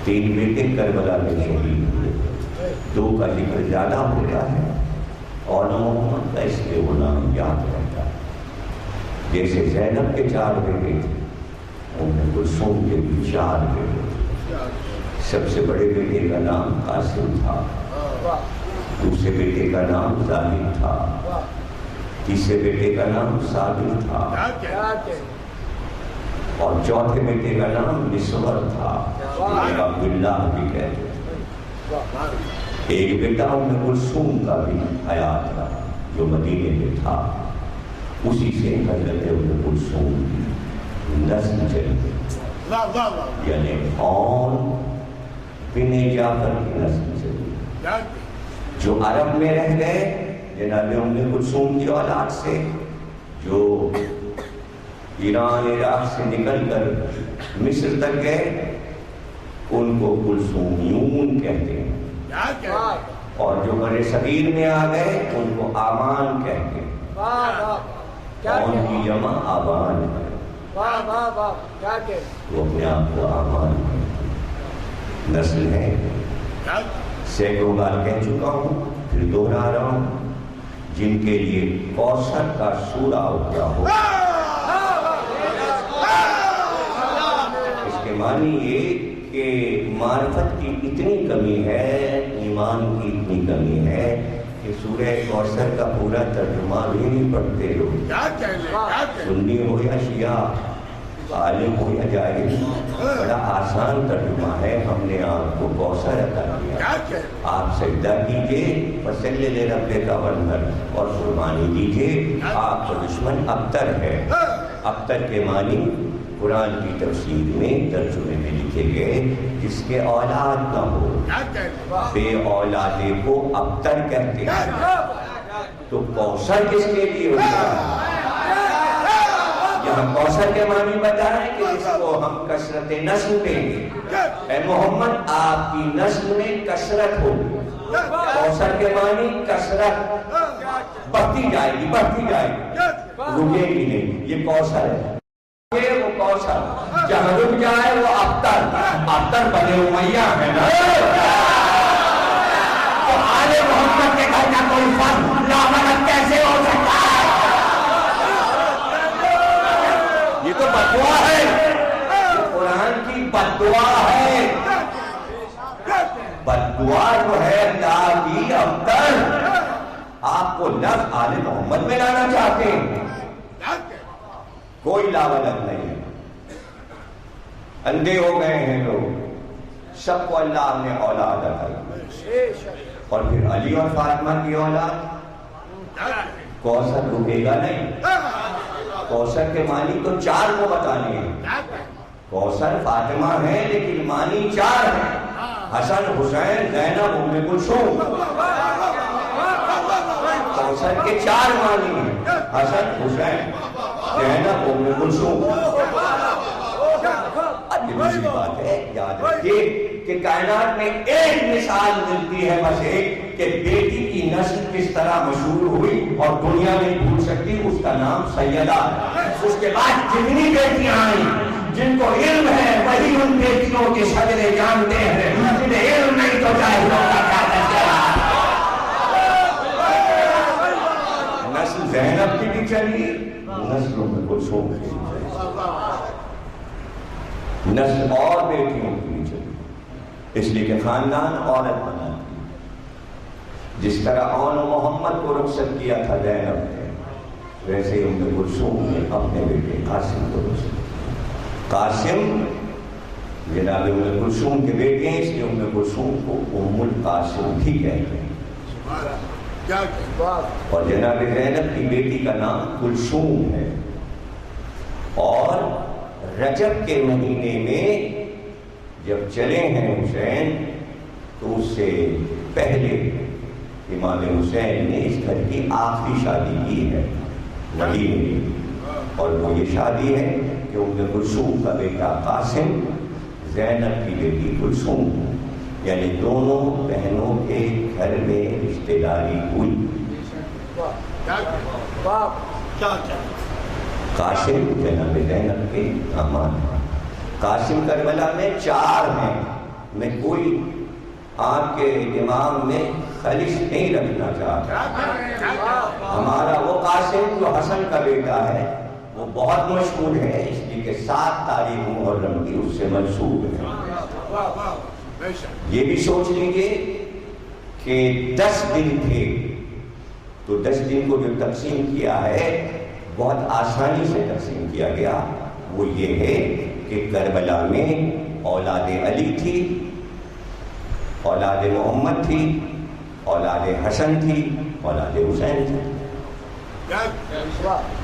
3 بیٹے کربلا میں شہید ہوئے، 2 کا ذکر زیادہ ہوتا ہے اور محمد کا اس لیے وہ نام یاد رہتا ہے۔ جیسے زینب کے 4 بیٹے تھے، ام کلثوم کے بھی 4 بیٹے تھے۔ سب سے بڑے بیٹے کا نام قاسم تھا، دوسرے بیٹے کا نام زاہد تھا، تیسرے بیٹے کا نام ثابت تھا، اور چوتھے بیٹے کا نام مصور تھا، عبداللہ بھی کہتے ہیں۔ ایک بیٹا ام کلثوم کا بھی حیات تھا جو مدینے میں تھا، اسی سے حضرت ام کلثوم کی نسل چلی، یعنی خان بن جعفر کی نسل چلی، جو عرب میں رہ گئے جناب ام کلثوم کی اولاد سے، جو ایران عراق سے نکل کر مصر تک گئے ان کو کلثومیون کہتے ہیں، اور جو بر صغیر میں آ گئے ان کو آمان کہتے ہیں، اور ان کی جمع آبان ہے، وہ اپنے آپ کو آمان کہتے ہیں۔ نسل ہے، سینکڑوں بار کہہ چکا ہوں، پھر دوہرا رہا ہوں، جن کے لیے کوثر کا سورہ اترا ہو۔ اس کے معنی یہ کہ معرفت کی اتنی کمی ہے، ایمان کی اتنی کمی ہے کہ سورہ کوثر کا پورا ترجمہ بھی نہیں پڑھتے لوگ، سنی ہو یا شیعہ، عالم ہو یا جاہل، بڑا آسان ترجمہ ہے۔ ہم نے آپ کو کوثر عطا کیا، آپ سجدہ کیجئے فصلی لربک وانحر، اور قربانی دیجئے، آپ کا دشمن ابتر ہے۔ ابتر کے معنی قرآن کی تفسیر میں ترجمے میں لکھے گئے جس کے اولاد نہ ہو، بے اولادے کو ابتر کہتے ہیں۔ تو کوثر کس کے لیے ہوتا ہے؟ یہاں کوثر کے معنی بتائیں کہ اس کو ہم کثرت نسل دیں گے، اے محمد آپ کی نسل میں کثرت ہوگی۔ کوثر کے معنی کثرت، بڑھتی جائے گی، بڑھتی جائے گی، رکے گی نہیں، یہ کوثر ہے۔ وہ کوثر جہاں رک جائے وہ ابتر، ابتر بنے امیہ ہے نا، تو آل محمد کے گھر کا کوئی فرد لامنت کیسے ہو سکتا ہے؟ یہ تو بددعا ہے، یہ قرآن کی بددعا ہے۔ بددعا جو ہے اللہ کی ابتر، آپ کو لفظ آل محمد میں لانا چاہتے ہیں، کوئی لاولت نہیں ہے۔ اندھے ہو گئے ہیں لوگ، سب کو اللہ نے اولاد عطا کی، اور پھر علی اور فاطمہ کی اولاد، کوثر رکے گا نہیں۔ کوثر کے معنی تو 4 کو بتانے ہیں، کوثر فاطمہ ہے لیکن معنی 4 ہے، حسن حسین زینب ام کلثوم، کوثر کے 4 معنی ہیں، حسن حسین زینب ام کلثوم۔ دوسری بات ہے، یاد رکھیے کہ کائنات میں ایک مثال ملتی ہے بس ایک، کہ بیٹی کی نسل کس طرح مشہور ہوئی اور دنیا نہیں بھول سکتی، اس کا نام سیدہ ہے۔ اس کے بعد جتنی بیٹیاں آئیں جن کو علم ہے وہی ان بیٹیوں کے شجرے جانتے ہیں، جنہیں علم نہیں تو جاہلوں کا کیا نظر۔ نسل زینب کی بھی چلی، نسل ام کلثوم کی بھی چلی، نسل اور بیٹیوں کی بھی چلی، اس لیے کہ خاندان عورت بناتی ہے۔ جس طرح آل محمد کو رخصت کیا تھا زینب نے، ویسے ہی ام کلثوم نے اپنے بیٹے قاسم کو رخصت کیا۔ قاسم جناب ام کلثوم کے بیٹے ہیں، اس لیے ام کلثوم کو ام القاسم بھی کہتے ہیں۔ اور جناب زینب کی بیٹی کا نام کلثوم ہے، اور رجب کے مہینے میں جب چلے ہیں حسین تو اس سے پہلے امام حسین نے اس گھر کی آخری شادی کی ہے مدینے میں، اور وہ یہ شادی ہے کہ ام کلثوم کا بیٹا قاسم زینب کی بیٹی کلثوم یعنی دونوں بہنوں کے گھر میں رشتے داری ہوئی. قاسم جناب زینب کے داماد. قاسم کربلا میں 4 ہیں. میں کوئی آپ کے دماغ میں خلش نہیں رکھنا چاہتا. ہمارا وہ قاسم جو حسن کا بیٹا ہے وہ بہت مشہور ہے، اس لیے کہ 7 تاریخ محرم کی اس سے منسوب ہے. یہ بھی سوچ لیجیے کہ 10 دن تھے، تو 10 دن کو جو تقسیم کیا ہے بہت آسانی سے تقسیم کیا گیا. وہ یہ ہے کہ کربلا میں اولاد علی تھی، اولاد محمد تھی، اولاد حسن تھی، اولاد حسین تھی.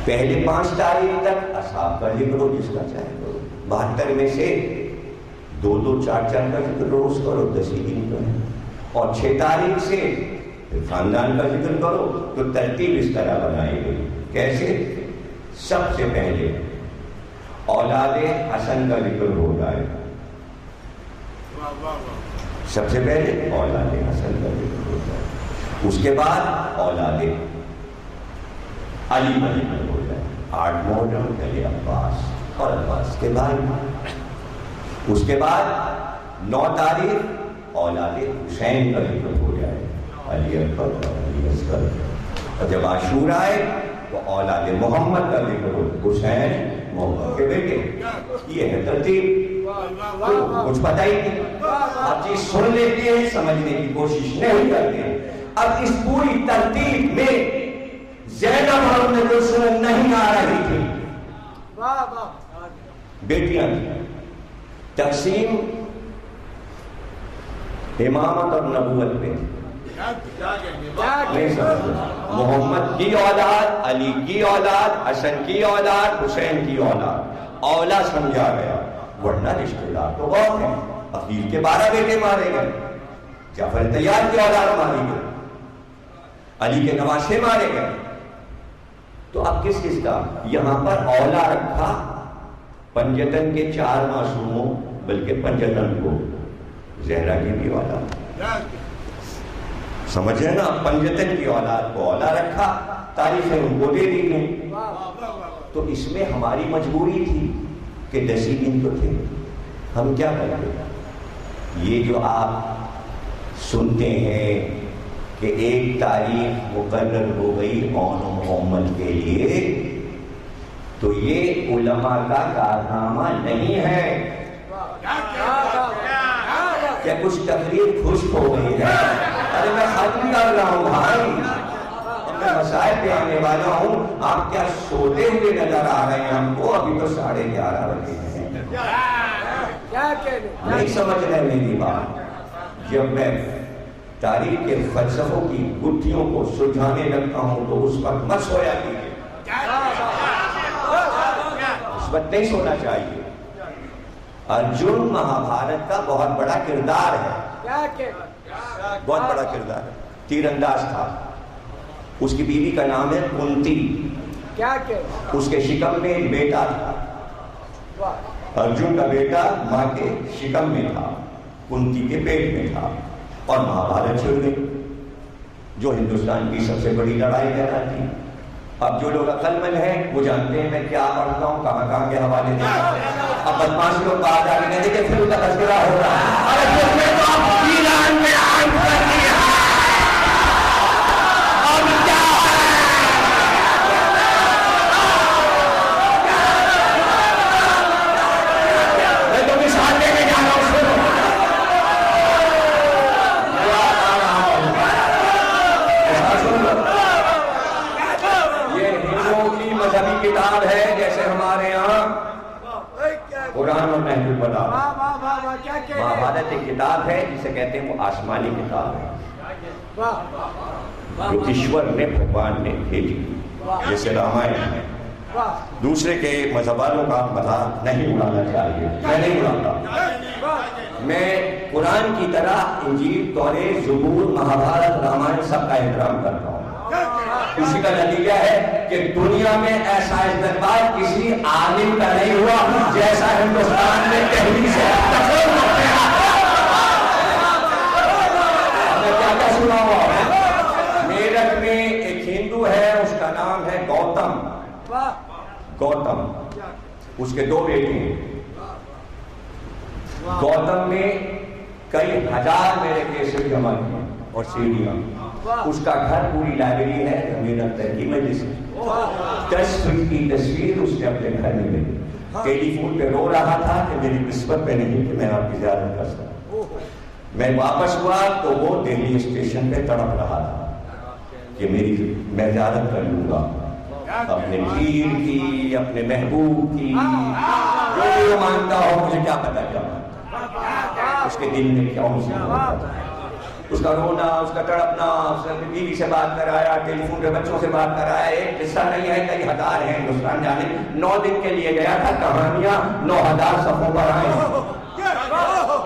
پہلے 5 تاریخ تک اصحاب کا ذکر ہو، جس کا چاہے کرو. 72 میں سے 2-2 4-4 کا ذکر روز کرو، 10 ہی دن کا ہے. اور 6 تاریخ سے خاندان کا ذکر کرو تو ترتیب اس طرح بنائی گئی. کیسے؟ سب سے پہلے اولاد حسن کا ذکر ہو جائے. سب سے پہلے اولاد حسن کا ذکر ہو جائے. اس کے بعد اولاد علی کا ذکر ہو جائے. 8 محرم علی عباس اور عباس کے بعد. اس کے بعد 9 تاریخ اولاد حسین کا ذکر ہو جائے. علی اکبر اور علی اصغر. اور جب عاشورہ آئے تو اولاد محمد کا ذکر ہو. حسین محمد کے بیٹے. یہ ہے ترتیب. کچھ پتہ ہی نہیں. آپ چیز سن لیتے ہیں، سمجھنے کی کوشش نہیں کرتے. اب اس پوری ترتیب میں زینب اور ام کلثوم نہیں آ رہی تھی، بیٹیاں تھیں. تقسیم امامت اور نبوت پہ. محمد کی اولاد، علی کی اولاد، حسن کی اولاد، حسین کی اولاد اولا سمجھا گیا. ورنہ رشتے دار تو بہت ہیں. عقیل کے 12 بیٹے مارے گئے، جعفر طیار کی اولاد ماری گئی، علی کے نواسے مارے گئے. تو اب کس کا یہاں پر اولا رکھا؟ پنجتن کے 4 معصوموں، بلکہ پنجتن کو زہرا کی بھی اولاد. سمجھ رہے نا؟ پنجتن کی اولاد کو اولا رکھا، تاریخیں ان کو دے دی گئی. تو اس میں ہماری مجبوری تھی کہ 10 ہی دن تو تھے، ہم کیا کریں؟ یہ جو آپ سنتے ہیں کہ 1 تاریخ مقرر ہو گئی اون محمد کے لیے، تو یہ علماء کا کارنامہ نہیں ہے. کیا کچھ تقریر خشک ہو گئی ہے؟ ارے میں ختم کر رہا ہوں بھائی، میں مسائل پہ آنے والا ہوں. آپ کیا سوتے ہوئے نظر آ رہے ہیں ہم کو؟ ابھی تو 11:30 بجے ہیں. نہیں سمجھ رہے میری بات. جب میں تاریخ کے فلسفوں کی گٹھیوں کو سلجھانے لگتا ہوں تو اس وقت مت سویا کیجیے، اس وقت نہیں سونا چاہیے. ارجن مہابھارت کا بہت بڑا کردار ہے، بہت بڑا کردار ہے. تیر انداز تھا. اس کی بیوی کا نام ہے کنتی. اس کے شکم میں ایک بیٹا تھا. ارجن کا بیٹا ماں کے شکم میں تھا، کنتی کے پیٹ میں تھا، اور مہابھارت چھڑ گئی جو ہندوستان کی سب سے بڑی لڑائی کہلاتی. اب جو لوگ عقل مند ہیں وہ جانتے ہیں میں کیا پڑھتا ہوں، کہاں کہاں کے حوالے دیتا ہوں. اب بدماش لوگ باہر جا کے کہتے کہ پھر ان کا تذکرہ ہو رہا ہے. کتاب ہے جیسے ہمارے یہاں قرآن اور محفوظ بنا. مہابھارت ایک کتاب ہے جسے کہتے ہیں وہ آسمانی کتاب ہے جو ایشور نے بھگوان نے بھیجی، جیسے رامائن ہے. دوسرے کے مذہب والوں کا مذاق نہیں اڑانا چاہیے. میں نہیں اڑاتا. میں قرآن کی طرح انجیل، توریت، زبور، مہابھارت، رامائن سب کا احترام کرتا ہوں. اسی کا نتیجہ ہے کہ دنیا میں ایسا استقبال کسی عالم کا نہیں ہوا جیسا ہندوستان میں پہلی سے. گوتم، اس کے 2 بیٹے ہیں. گوتم نے کئی ہزار میرے کیسٹ جمع کیے اور سیڑھیاں. اس کا گھر پوری لائبریری ہے امیر اختر کی مجلس میں. 10 فٹ کی تصویر اس نے اپنے گھر میں لی. ٹیلی فون پہ رو رہا تھا کہ میری قسمت میں نہیں کہ میں آپ کی زیارت کر سکتا. میں واپس ہوا تو وہ دہلی اسٹیشن پہ تڑپ رہا تھا کہ میں زیارت کر لوں گا اپنے پیر کی، اپنے محبوب کی. جو بھی وہ مانتا ہو، مجھے کیا پتا کیا مانتا، اس کے دل میں کیا ہوتا. اس کا رونا، اس کا تڑپنا، اس نے اپنی بیوی سے بات کرایا، ٹیلی فون پہ بچوں سے بات کرایا. ایک قصہ نہیں ہے، کئی ہزار ہیں. ہندوستان جانے 9 دن کے لیے گیا تھا. کہانیاں 9000 صفحوں پر آئیں.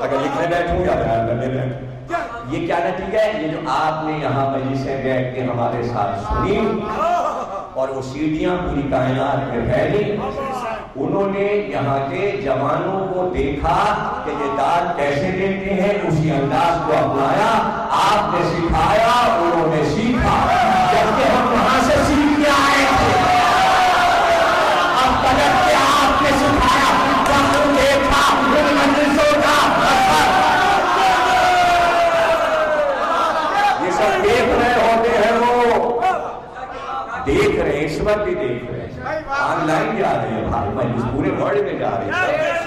اگر لکھنے بیٹھوں یا بیان کرنے بیٹھوں. یہ کیا نتیجہ ہے؟ یہ جو آپ نے یہاں مجلسیں بیٹھ کے ہمارے ساتھ سنی اور وہ سیڑھیاں پوری کائنات میں پھیلی. انہوں نے یہاں کے جوانوں کو دیکھا کہ یہ داد کیسے دیتے ہیں، اسی انداز کو اپنایا. آپ نے سکھایا، انہوں نے سیکھا. جبکہ ہم وہاں سے سیکھ کے آئے تھے، اب پلٹ کے آپ نے سکھایا. دیکھا مجلسوں کا یہ سب دیکھ رہے ہوتے ہیں. وہ دیکھ رہے ہیں، اس وقت بھی دیکھ رہے ہیں. آن لائن جا رہے ہیں بھائی مجلس پورے ورلڈ میں جا رہے ہیں.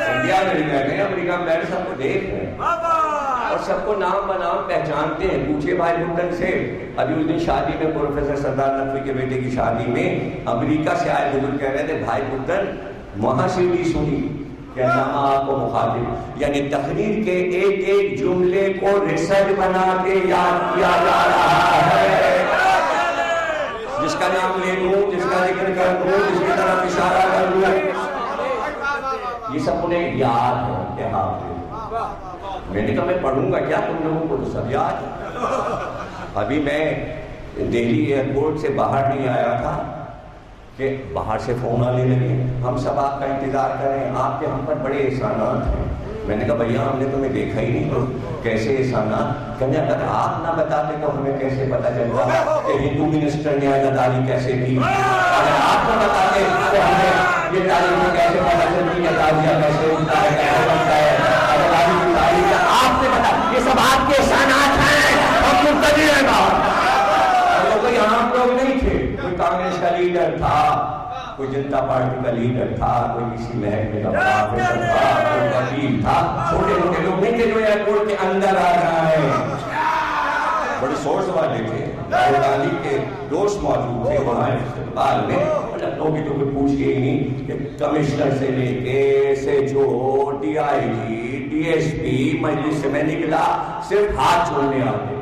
انڈیا میں بھی بیٹھے ہیں، امریکہ میں بیٹھے، سب کو دیکھ رہے ہیں اور سب کو نام بنام پہچانتے ہیں. پوچھے بھائی بھٹن سے. ابھی اس دن شادی میں پروفیسر سردار نقوی کے بیٹے کی شادی میں امریکہ سے آئے بزرگ کہہ رہے تھے بھائی بھٹن وہاں سے بھی سنی کہ نام آپ کو مخاطب، یعنی تقریر کے ایک ایک جملے کو ریسرچ بنا کے یاد کیا جا رہا ہے. جس کا نام لے لوں، جس کا ذکر کر دوں، جس کی طرف اشارہ کر دوں، یہ سب انہیں یاد ہے کہ حافظ. میں نے کہا میں پڑھوں گا کیا، تم لوگوں کو تو سب یاد ہے. ابھی میں دہلی ایئرپورٹ سے باہر نہیں آیا تھا کہ باہر سے فون آنے لگے، ہم سب آپ کا انتظار کریں، آپ کے ہم پر بڑے احسانات ہیں. میں نے کہا بھیا ہم نے تمہیں دیکھا ہی نہیں، تو کیسے احسانات؟ کہنے اگر آپ نہ بتاتے تو ہمیں کیسے پتا چلتا کہ ہندو منسٹر نے عزاداری کیسے کی؟ اگر آپ نہ بتاتے تو ہمیں یہ تاریخ کیسے پتا چلتی ہے، تعزیہ کیسے ہوتا ہے، کیسے بنتا ہے؟ عزاداری کی تاریخ آپ نے بتا، یہ سب آپ کے احسانات ہیں. ہم منتظر ہیں باہر. کوئی عام لوگ نہیں تھے، کوئی کانگریس کا لیڈر تھا، کوئی جنتا پارٹی کا لیڈر تھا، کوئی کسی محکمے کا پروفیسر تھا، کوئی وکیل تھا. چھوٹے موٹے لوگ نہیں تھے جو ایئرپورٹ کے اندر آ جائیں. بڑے سورس والے تھے. راہل گاندھی کے دوست موجود تھے وہاں استقبال میں. لکھنؤ کی تو کوئی پوچھئے ہی نہیں کہ کمشنر سے لے کے SHO, DIG, DSP مجلس سے میں نکلا صرف ہاتھ چھوڑنے آتے.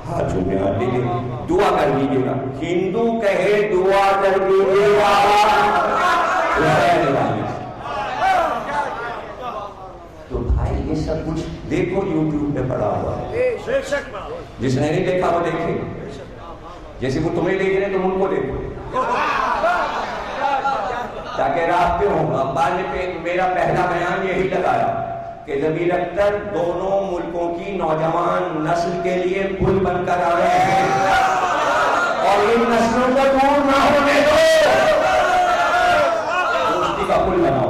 ہاتھ چھوڑنے آتے تھے. دعا کر لیجیے گا، ہندو کہے دعا کر لیجیے گا. تو بھائی یہ سب کچھ دیکھو یوٹیوب پہ پڑا ہوا ہے. جس نے نہیں دیکھا وہ دیکھے. جیسے وہ تمہیں دیکھ رہے ہیں تم ان کو دیکھو تاکہ رابطے ہوں. ابا نے میرا پہلا بیان یہی لگایا کہ ضمیر اختر دونوں ملکوں کی نوجوان نسل کے لیے پل بن کر آئے ہیں اور ان نسلوں کو دور نہ ہونے دو. دوستی کا پل بناؤ.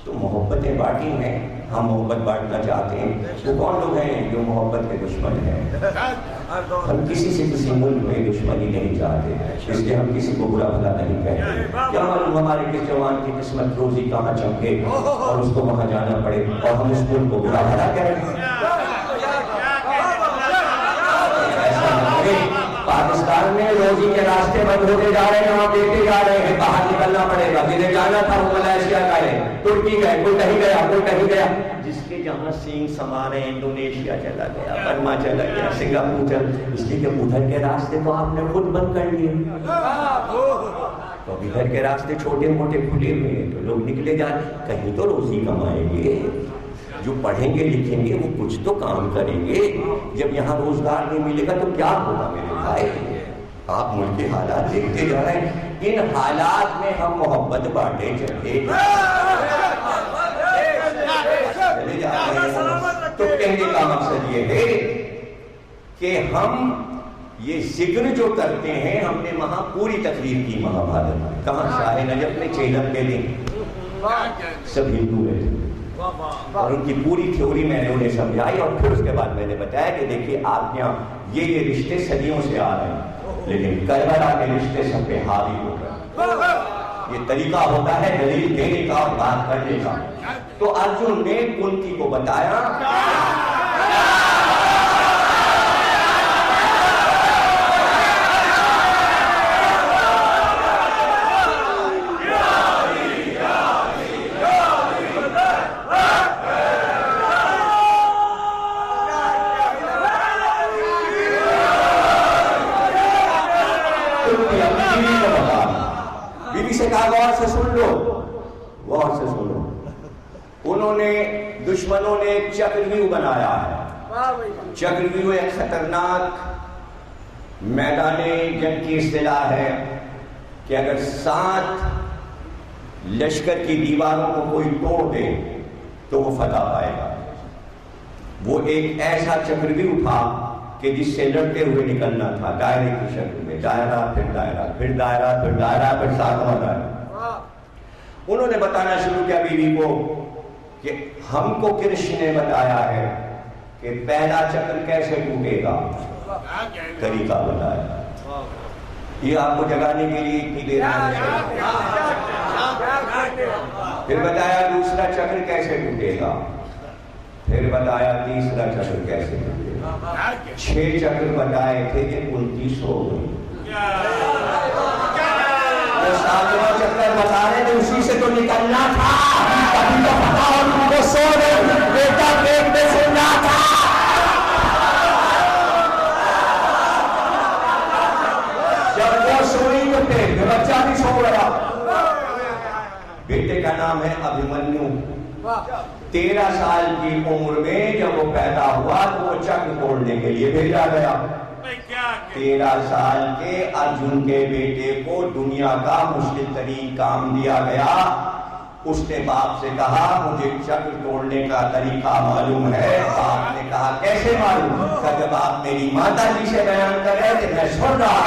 تو محبتیں بانٹی ہیں، ہم محبت بانٹنا چاہتے ہیں. وہ کون لوگ ہیں جو محبت کے دشمن ہیں؟ ہم کسی سے کسی ملک میں دشمنی نہیں چاہتے، اس لیے ہم کسی کو برا بھلا نہیں کہتے. کیا معلوم ہمارے کس جوان کی قسمت روزی کہاں چمکے اور اس کو وہاں جانا پڑے اور ہم اس ملک کو برا بھلا کہیں. پاکستان میں روزی کے راستے بند ہوتے جا رہے ہیں، وہاں دیکھتے جا رہے ہیں. باہر نکلنا پڑے گا. جنہیں جانا تھا وہ ملائیشیا گئے، ترکی گئے، کوئی کہیں گیا، کوئی کہیں گیا. جس کے جہاں سینگ سما رہے ہیں انڈونیشیا چلا گیا، برما چلا گیا، سنگاپور چلا. اس لیے کہ ادھر کے راستے تو آپ نے خود بند کر لیے. تو ادھر کے راستے چھوٹے موٹے کھلے ہوئے ہیں تو لوگ نکلے جا رہے. کہیں تو روزی کمائیں گے. جو پڑھیں گے لکھیں گے وہ کچھ تو کام کریں گے. جب یہاں روزگار نہیں ملے گا تو کیا ہوگا میرے بھائی؟ آپ ملک کے حالات دیکھتے جا رہے ہیں. ان حالات میں ہم محبت بانٹے چلے جا رہے ہیں. تو کہنے کا مقصد یہ ہے کہ ہم یہ ذکر جو کرتے ہیں ہم نے وہاں پوری تقریر کی مہابھارت، کہاں شاہ نجف نے چہلم کے دیں سب ہندو رہتے اور ان کی پوری تھیوری میں نے انہیں سمجھائی، اور پھر اس کے بعد میں نے بتایا کہ دیکھیے آپ یہاں یہ رشتے صدیوں سے آ رہے ہیں، لیکن کربلا کے رشتے سب پہ حاوی ہو گئے۔ یہ طریقہ ہوتا ہے دلیل دینے کا اور بات کرنے کا۔ تو ارجن نے کنتی کو بتایا غور سے سن لو، غور سے سنو۔ انہوں نے دشمنوں نے ایک چکرویو بنایا ہے۔ چکرویو ایک خطرناک میدان جنگ کی اصطلاح ہے کہ اگر 7 لشکر کی دیواروں کو کوئی توڑ دے تو وہ فتح پائے گا۔ وہ ایک ایسا چکرویو تھا کہ جس سے لڑتے ہوئے نکلنا تھا، دائرے کی شکل میں، دائرہ پھر دائرہ پھر دائرہ پھر دائرہ پھر 7واں دائرہ۔ انہوں نے بتانا شروع کیا بیوی کو کہ ہم کو کرشن نے بتایا ہے کہ پہلا چکر کیسے ٹوٹے گا، طریقہ بتایا۔ یہ آپ کو جگانے کے لیے اتنی دیر پھر بتایا دوسرا چکر کیسے ٹوٹے گا، پھر بتایا تیسرا چکر کیسے ٹوٹے گا۔ 6 چکر بتائے تھے کہ 29 ہو گئی۔ 7واں چکر بتا رہے تھے، اسی سے تو نکلنا تھا، کبھی تو پتا اور ان کو سو رہے بیٹا پیٹ میں سننا تھا۔ جب وہ سوئی تو پیٹ میں بچہ بھی سو رہا۔ بیٹے کا نام ہے ابھیمنیو۔ 13 سال کی عمر میں جب وہ پیدا ہوا تو وہ چکر توڑنے کے لیے بھیجا گیا۔ 13 سال کے ارجن کے بیٹے کو دنیا کا مشکل ترین کام دیا گیا۔ اس نے باپ سے کہا مجھے چکر توڑنے کا طریقہ معلوم ہے۔ باپ نے کہا کیسے معلوم؟ کہ جب آپ میری ماتا جی سے بیان کر رہے تھے میں سن رہا۔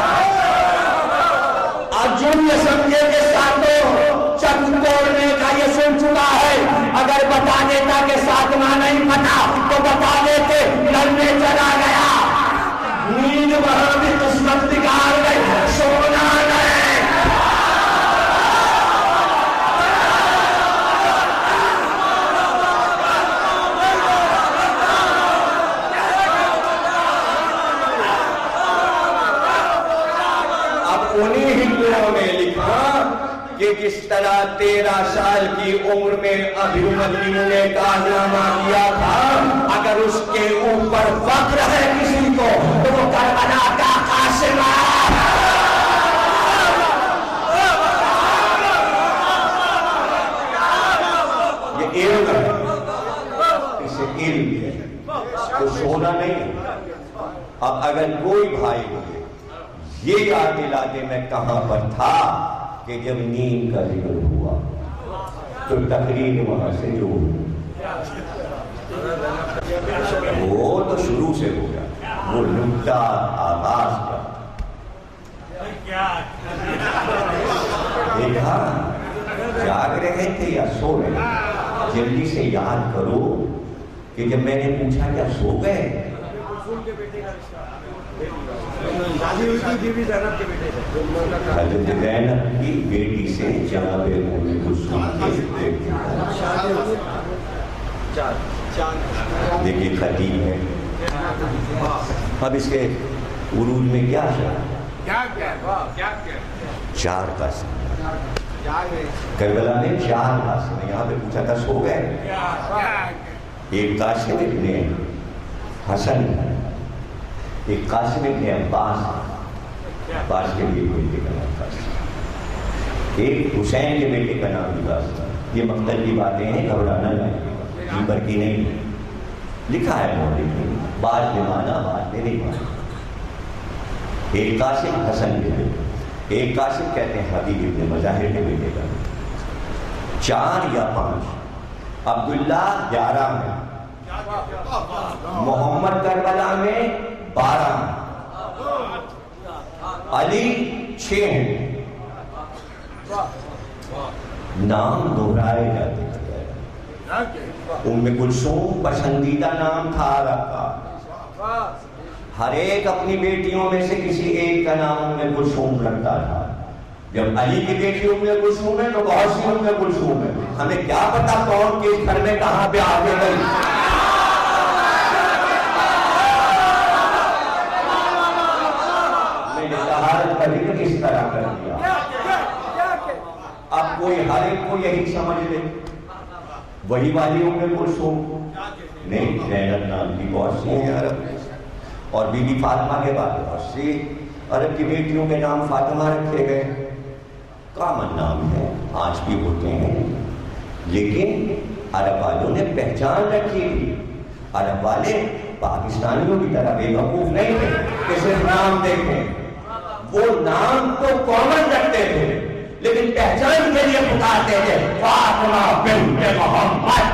ارجن یہ سمجھے کہ ساتوں چکر توڑنے کا یہ سن چکا ہے، اگر بتا دیتا کہ 7واں نہیں پتا تو بتا دیتے لڑنے چلا گیا۔ نیند وہاں بھی قسمت بگاڑ گئی، سونا نہیں۔ اب انہیں ہندوؤں نے لکھا کہ جس طرح 13 سال کی عمر میں ابھیمنیو نے کارنامہ کیا تھا، اگر اس کے اوپر فخر ہے کسی کو تو وہ کربلا کا قاسم ہے۔ یہ علم ہے، اسے علم ہے تو سونا نہیں۔ اب اگر کوئی بھائی مجھے یہ یاد دلا دے میں کہاں پر تھا کہ جب نیند کا ذکر ہوا تو تقریر وہاں سے جو وہ تو شروع سے ہو گیا، وہ نکتہ آغاز کا دیکھا۔ جاگ رہے تھے یا سو رہے؟ جلدی سے یاد کرو کہ جب میں نے پوچھا کیا سو گئے؟ حضرت زینب کی بیٹی سے جناب ام کلثوم کے دیکھیے خطیب ہے۔ اب اس کے عروج میں کیا ہے؟ 4 قاسم، کربلا میں 4 قاسم۔ یہاں پہ پوچھا تھا سو گئے؟ ایک قاسم ابن حسن، ایک قاسم ابن عباس، عباس کے لیے بیٹے کا نام قاسم، ایک حسین کے بیٹے کا نام عباس۔ یہ مقتل کی باتیں ہیں، گھبرانا نہیں، پر کی نہیں لکھا ہے مولوی نے، بعد میں مانا بعد میں نہیں مانا۔ ایک قاسم حسن کے بیٹے، ایک قاسم کہتے ہیں حبیب ابن مظاہر کے بیٹے کا، 4 یا 5۔ عبداللہ 11 میں، محمد کربلا میں 12 میں، علی 6 ہیں، نام دہرائے جاتے تھے۔ ام کلثوم پسندیدہ نام تھا عرب کا، ہر ایک اپنی بیٹیوں میں سے کسی ایک کا نام ام کلثوم رکھتا تھا۔ جب علی کی بیٹی ام کلثوم ہے تو بہت سی ام کلثوم ہے، ہمیں کیا پتا کون کس گھر میں کہاں پہ آگے گئی۔ میں نے طہارت کا ذکر اس طرح کر دیا، اب کوئی ہر ایک کو یہی سمجھ لے وہی والی ام کلثوم نہیں، زینب نام کی بہت سی ہیں عرب میں، اور بی بی فاطمہ کے بعد بہت سی عرب کی بیٹیوں کے نام فاطمہ رکھے گئے، کامن نام ہے، آج بھی ہوتے ہیں، لیکن عرب والوں نے پہچان رکھی تھی۔ عرب والے پاکستانیوں کی طرح بے وقوف نہیں تھے کہ صرف نام دیکھیں، وہ نام تو کامن رکھتے تھے لیکن پہچان کے لیے پکارتے تھے فاطمہ بنت محمد،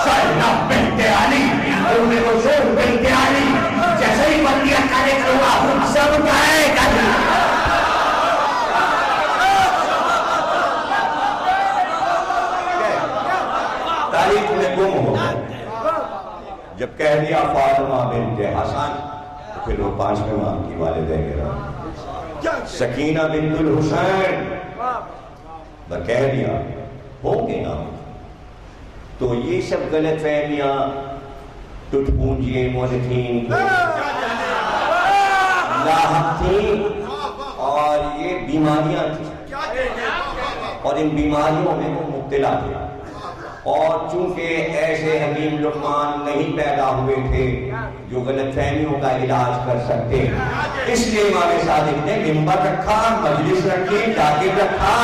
زینب بنت علی، ام کلثوم بنت علی، جیسے ہی بندیاں کرے کروا سب گائے کریں۔ تاریخ میں گم ہو گئے، جب کہہ دیا فاطمہ بنت حسن تو پھر وہ 5ویں ماں کی والدہ گرامی سکینہ بنت الحسین وہ کہہ دیا، ہوں گے نا۔ تو یہ سب غلط فہمیاں ٹوٹ پونجیے مولدین کو لاحق تھیں، اور یہ بیماریاں تھیں، اور ان بیماریوں میں وہ مبتلا تھے، اور چونکہ ایسے حکیم لقمان نہیں پیدا ہوئے تھے جو غلط فہمیوں کا علاج کر سکتے، اس لیے امام صادق نے منبر رکھا، مجلس رکھی، ڈاکٹر رکھا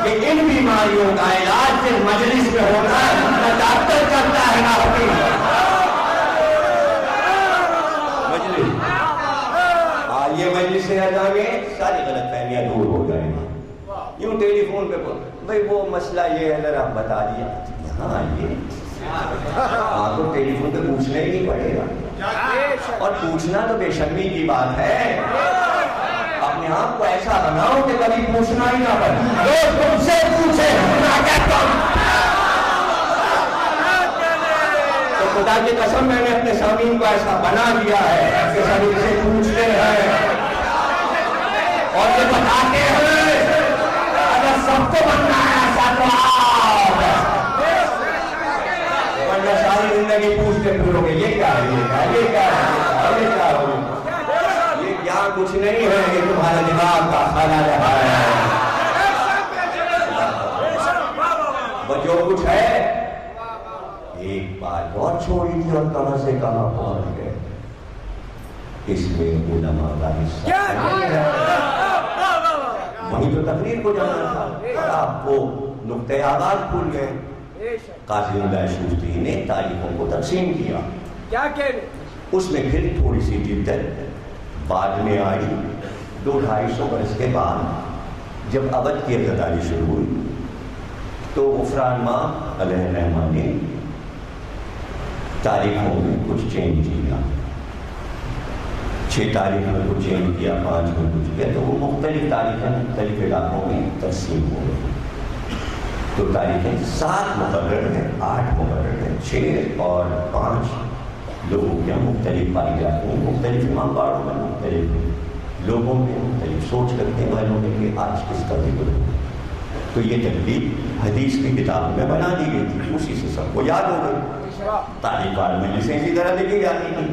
کہ ان بیماریوں کا علاج صرف مجلس میں ہونا ہے، نہ ڈاکٹر کرتا ہے نہ حکیم۔ مجلس یہ مجلس سے ہٹائیں ساری غلط فہمیاں دور ہو جائیں گی۔ یوں ٹیلی فون پہ بول بھائی وہ مسئلہ یہ ہے ذرا بتا دیا، ہاں یہ آپ کو ٹیلی فون پہ پوچھنا ہی نہیں پڑے گا، اور پوچھنا تو بے شرمی کی بات ہے۔ اپنے آپ کو ایسا بناؤ کہ کبھی پوچھنا ہی نہ پڑے، لوگ تم سے پوچھے تو خدا کی قسم میں نے اپنے سامعین کو ایسا بنا دیا ہے کہ سب ان سے پوچھتے ہیں اور یہ بتاتے ہیں اگر سب کو بننا ہے ایسا تو آپ ورنہ ساری زندگی پوچھتے پھرو گے یہ کیا ہے، یہ کیا ہے، یہ کیا ہے، یہ کیا ہے، یہ کیا کچھ نہیں ہے، یہ تمہارا دماغ کا کھانا رہا ہے، وہ جو کچھ ہے ایک بات اور چھوڑی تھی اور کہاں سے کہاں پہنچ گئے۔ اس میں علماء کا حصہ وہی تو تقریر کو جانا تھا، اور آپ کو نقطۂ آغاز بھول گئے۔ قاضی اللہ شوستی نے تاریخوں کو تقسیم کیا، اس میں پھر تھوڑی سی جدت بعد میں آئی۔ 200-250 برس کے بعد جب ابد کی غداری شروع ہوئی تو غفران ماں علیہ الرحمہ نے تاریخوں میں کچھ چینج کیا، 6 تاریخ میں کچھ چینج کیا، 5 میں کچھ کیا، تو وہ مختلف تاریخیں مختلف علاقوں میں تقسیم ہو گئی۔ تو تاریخیں 7 مقرر ہیں، 8 مقرر ہیں، 6 اور 5 لوگوں کے مختلف پائی جاتی ہیں، مختلف امام باڑوں میں مختلف لوگوں میں مختلف سوچ رکھنے والوں میں کہ آج کس کا ذکر ہو۔ تو یہ ترتیب حدیث کی کتاب میں بنا دی گئی تھی، اسی سے سب کو یاد ہو گئی۔ تاریخ بار میں جسے اسی طرح لکھی جاتی تھی۔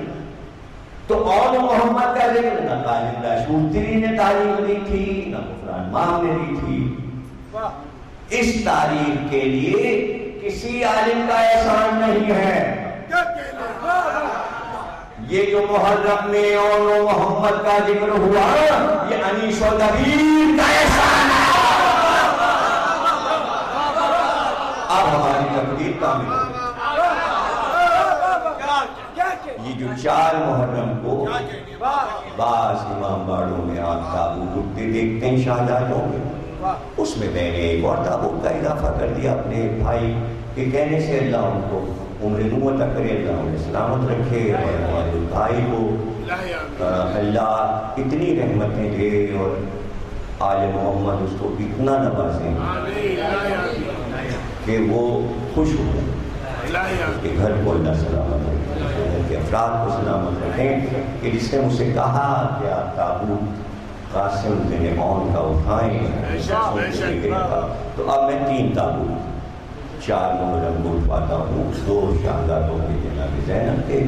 تو اور محمد کا ذکر نہ قاضی اللہ شوستی نے تاریخ دی تھی، نہ غفران ماہ نے دی تھی۔ اس تاریخ کے لیے کسی عالم کا احسان نہیں ہے۔ یہ جو محرم میں اور محمد کا ذکر ہوا یہ انیس و نبیل کا احسان ہے۔ اب ہماری تقدیر کامل ہے۔ یہ جو 4 محرم کو بعض امام باڑوں میں آپ تابوت اٹھتے دیکھتے ہیں شہزادوں میں، اس میں میں نے ایک اور تابوت کا اضافہ کر دیا اپنے بھائی کے کہنے سے، اللہ ان کو عمر نوح تک کرے، اللہ انہیں سلامت رکھے، اور ہمارے بھائی کو اللہ اتنی رحمتیں دے اور آل محمد اس کو اتنا نوازیں کہ وہ خوش ہو اس کے گھر کو اللہ سلامت رکھیں، گھر کے افراد کو سلامت رکھیں کہ جس نے مجھ سے کہا کہ آپ تابوت قاسم بن عون کا اٹھائیں تو اب میں 3 تابوت 4 نمبر اٹھواتا ہوں، 2 شہزادوں کے جناب زینب کے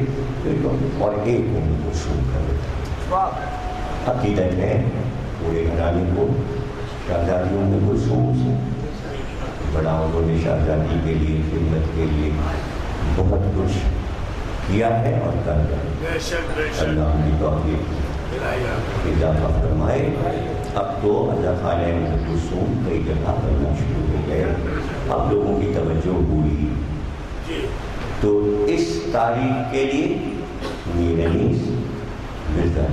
اور 1 مرسوم کر دیتا ہوں۔ عقیدت ہے پورے گھرانے کو شہزادیوں میں مرسوم سے بڑا انہوں نے شہزادی کے لیے خدمت کے لیے بہت کچھ کیا ہے اور کر رہا ہے۔ اللہ کی توفیق اضافہ فرمائے۔ اب تو اللہ خانہ مرسوم کئی جگہ بننا شروع ہو گئے، اب لوگوں کی توجہ ہوئی تو اس تاریخ کے لیے میر انیس مرزا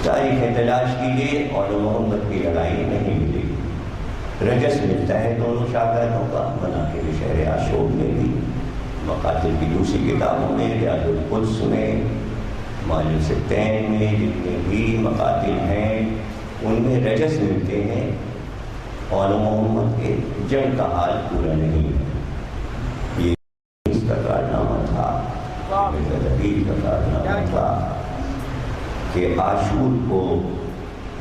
تاریخ تلاش کیجیے اور محمد کی لڑائی نہیں ملے گی۔ رجس ملتا ہے دونوں شاگردوں کا، مناقب شہر عاشور میں بھی، مقاتل کی دوسری کتابوں میں، ریاض القدس میں، معلم ستین میں، جتنے بھی مقاتل ہیں ان میں رجس ملتے ہیں اور محمد کے جنگ کا حال پورا نہیں ہے۔ یہ اس کا کارنامہ تھا، کا کارنامہ تھا کہ عاشور کو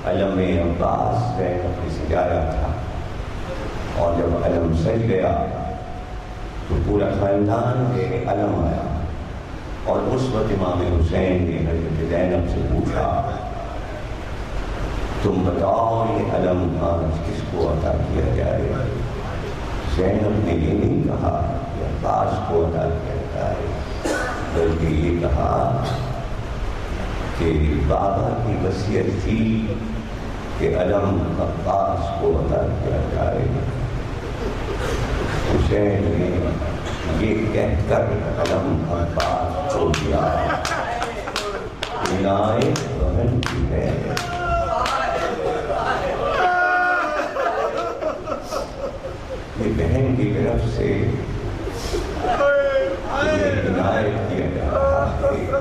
علم عباس زینب نے سجایا تھا اور جب علم سج گیا تو پورا خاندان ایک علم آیا اور اس وقت امام حسین نے حضرت زینب سے پوچھا تم بتاؤ یہ علم آج کس کو عطا کیا جائے؟ زینب نے یہ نہیں کہا کہ عباس کو عطا کیا جائے، بلکہ یہ کہا کہ بابا کی وصیت تھی کہ علم عباس کو عطا کیا جائے۔ حسین نے یہ کہہ کر علم عباس چھوڑ دیا۔ عنایت بہن کی ہے، یہ بہن کی طرف سے عنایت کیا جا رہا ہے۔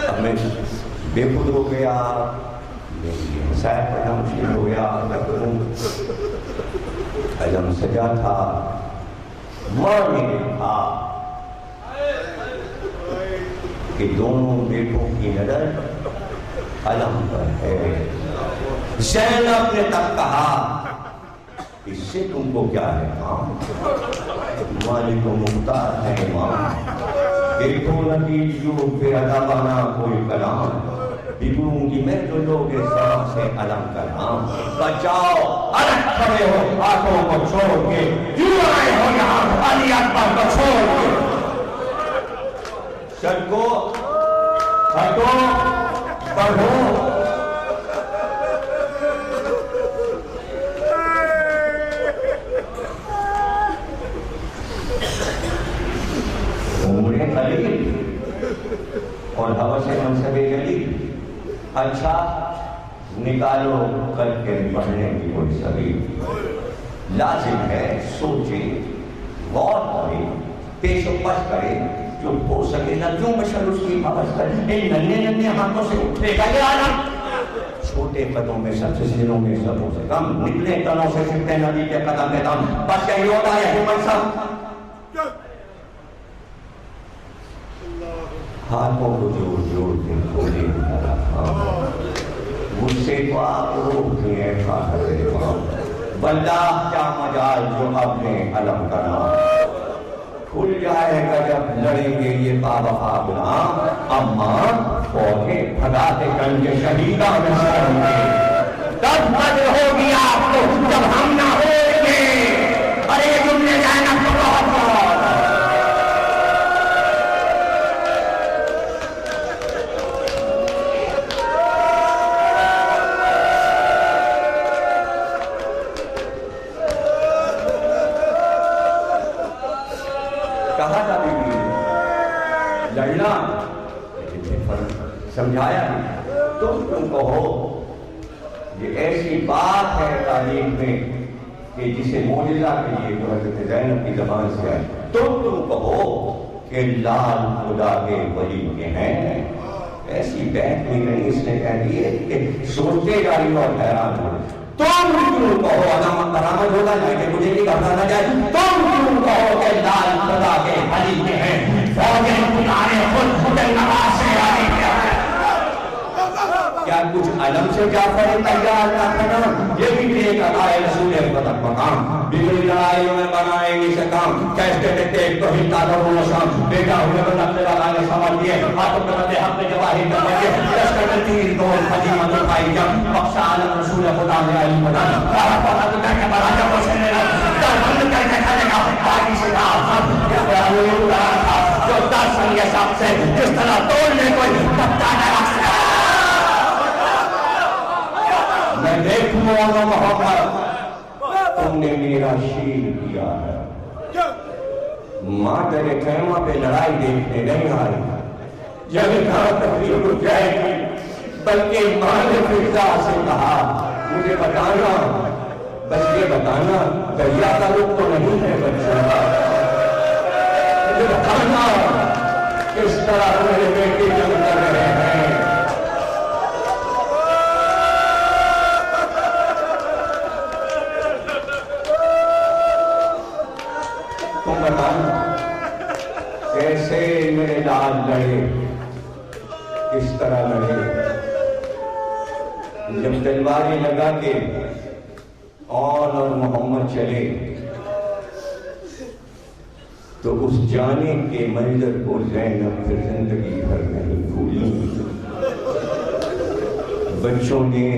اب میں بے خود ہو گیا، مسائل پڑھنا مشکل ہو گیا، علم سجا تھا، ماں نے دیکھا کہ دونوں بیٹوں کی نظر علم پر ہے۔ زینب نے تب کہا اس سے تم کو کیا ہے کام؟ مالک و مختار ہے امام، دیکھو نتیجوں پہ ادابانہ کوئی کلام، بگوں کی میں تو لوگ سوا سے علم کا نام۔ بچاؤ الگ کھڑے ہو ہاتھوں کو چھوڑ کے، کیوں آئے ہو یہاں علی اکبر کو چھوڑ کے؟ سڑکو ہٹو بڑھو، عمر قلیل اور حوث منصب جلیل، اچھا نکالو کر کے پڑھنے کی کوئی سبیل، لازم ہے سوچیں غور کریں پیش و پش کریں، جو ہو سکے نہ کیوں بشر اس کی حوث کریں، ان ننے ننے ہاتھوں سے اٹھے گا یہ عالم، چھوٹے قدموں میں سب سے سینوں میں سبوں سے کم، نکلے تنوں سے سکتے نبی کے قدم میں دم، بس یہی ہوتا ہے منصب۔ ہاتھوں کو جوڑ جوڑ کے کھولے مجھ سے تو آپ روح کے خاطر امام، واللہ کیا مجال جو اپنے علم کا نام، کھل جائے گا جب لڑیں گے یہ بابا غلام، اما فوجیں بھگاتے گنج شہیدہ میں سروں گے، تب مجھے ہوگی آپ کو جب ہم نہ ہوئیں گے، ارے جملے زینب کو بہت بہت لڑنا سمجھایا تم کہو یہ ایسی بات ہے تاریخ میں کہ جسے معجزہ کے لیے جو حضرت زینب کی زبان سے آئی، تم کہو کہ لال خدا کے ولی کے ہیں، ایسی بات نہیں رہی، اس نے کہہ دی کہ سوچتے جاری اور حیران ہو، تم کیوں کہو علامت برآمد ہوگا نہ کہ مجھے نہیں گھبرانا چاہیے، تم کیوں کہو کہ لال خدا کے حلی میں ہیں، فوجیں بلانے خود خود نواز سے آنے کیا ہے؟ کیا کچھ علم سے جعفر تیار نہ کرنا؟ یہ بھی ایک عطائے رسول قدر مقام، بگڑی لڑائیوں میں بنائیں گے شکام، کیسے دیتے ایک تو ہی تادر و نشام، بیٹا ہوئے بندہ اپنے لگانے سمجھ دیے، ہاتھوں پر بندے حق میں جواہی کر بچے، لشکر میں تیر دور خدیمت اٹھائی جب، بخشا عالم رسول خدا میں علی مدن، سارا پتا تو کہہ کے بڑا جب وہ سے لینا، در بند کر کے کھلے گا، باقی سے کہا، کیا بڑا ہوئے اڑا تھا، جو 10 سن کے ساتھ سے، جس طرح توڑنے کوئی پتہ نہ رکھ سکتا۔ میں دیکھوں مولا محمد، تم نے میرا شیر کیا ہے، ماں تیرے خیمہ پہ لڑائی دیکھنے نہیں آئی، جب کہاں تقریب ہو جائے گی، بلکہ ماں نے فضا سے کہا مجھے بتانا، بس یہ بتانا دریا کا رخ تو نہیں ہے بچہ، مجھے بتانا کس طرح میرے بیٹے جنگ کر رہے ہیں۔ تم بتانا کیسے میرے لال لڑے، کس طرح لڑے، جب تلواریں لگا کے اور محمد چلے تو اس جانے کے منظر کو زینب پھر زندگی بھر نہیں بھولی۔ بچوں نے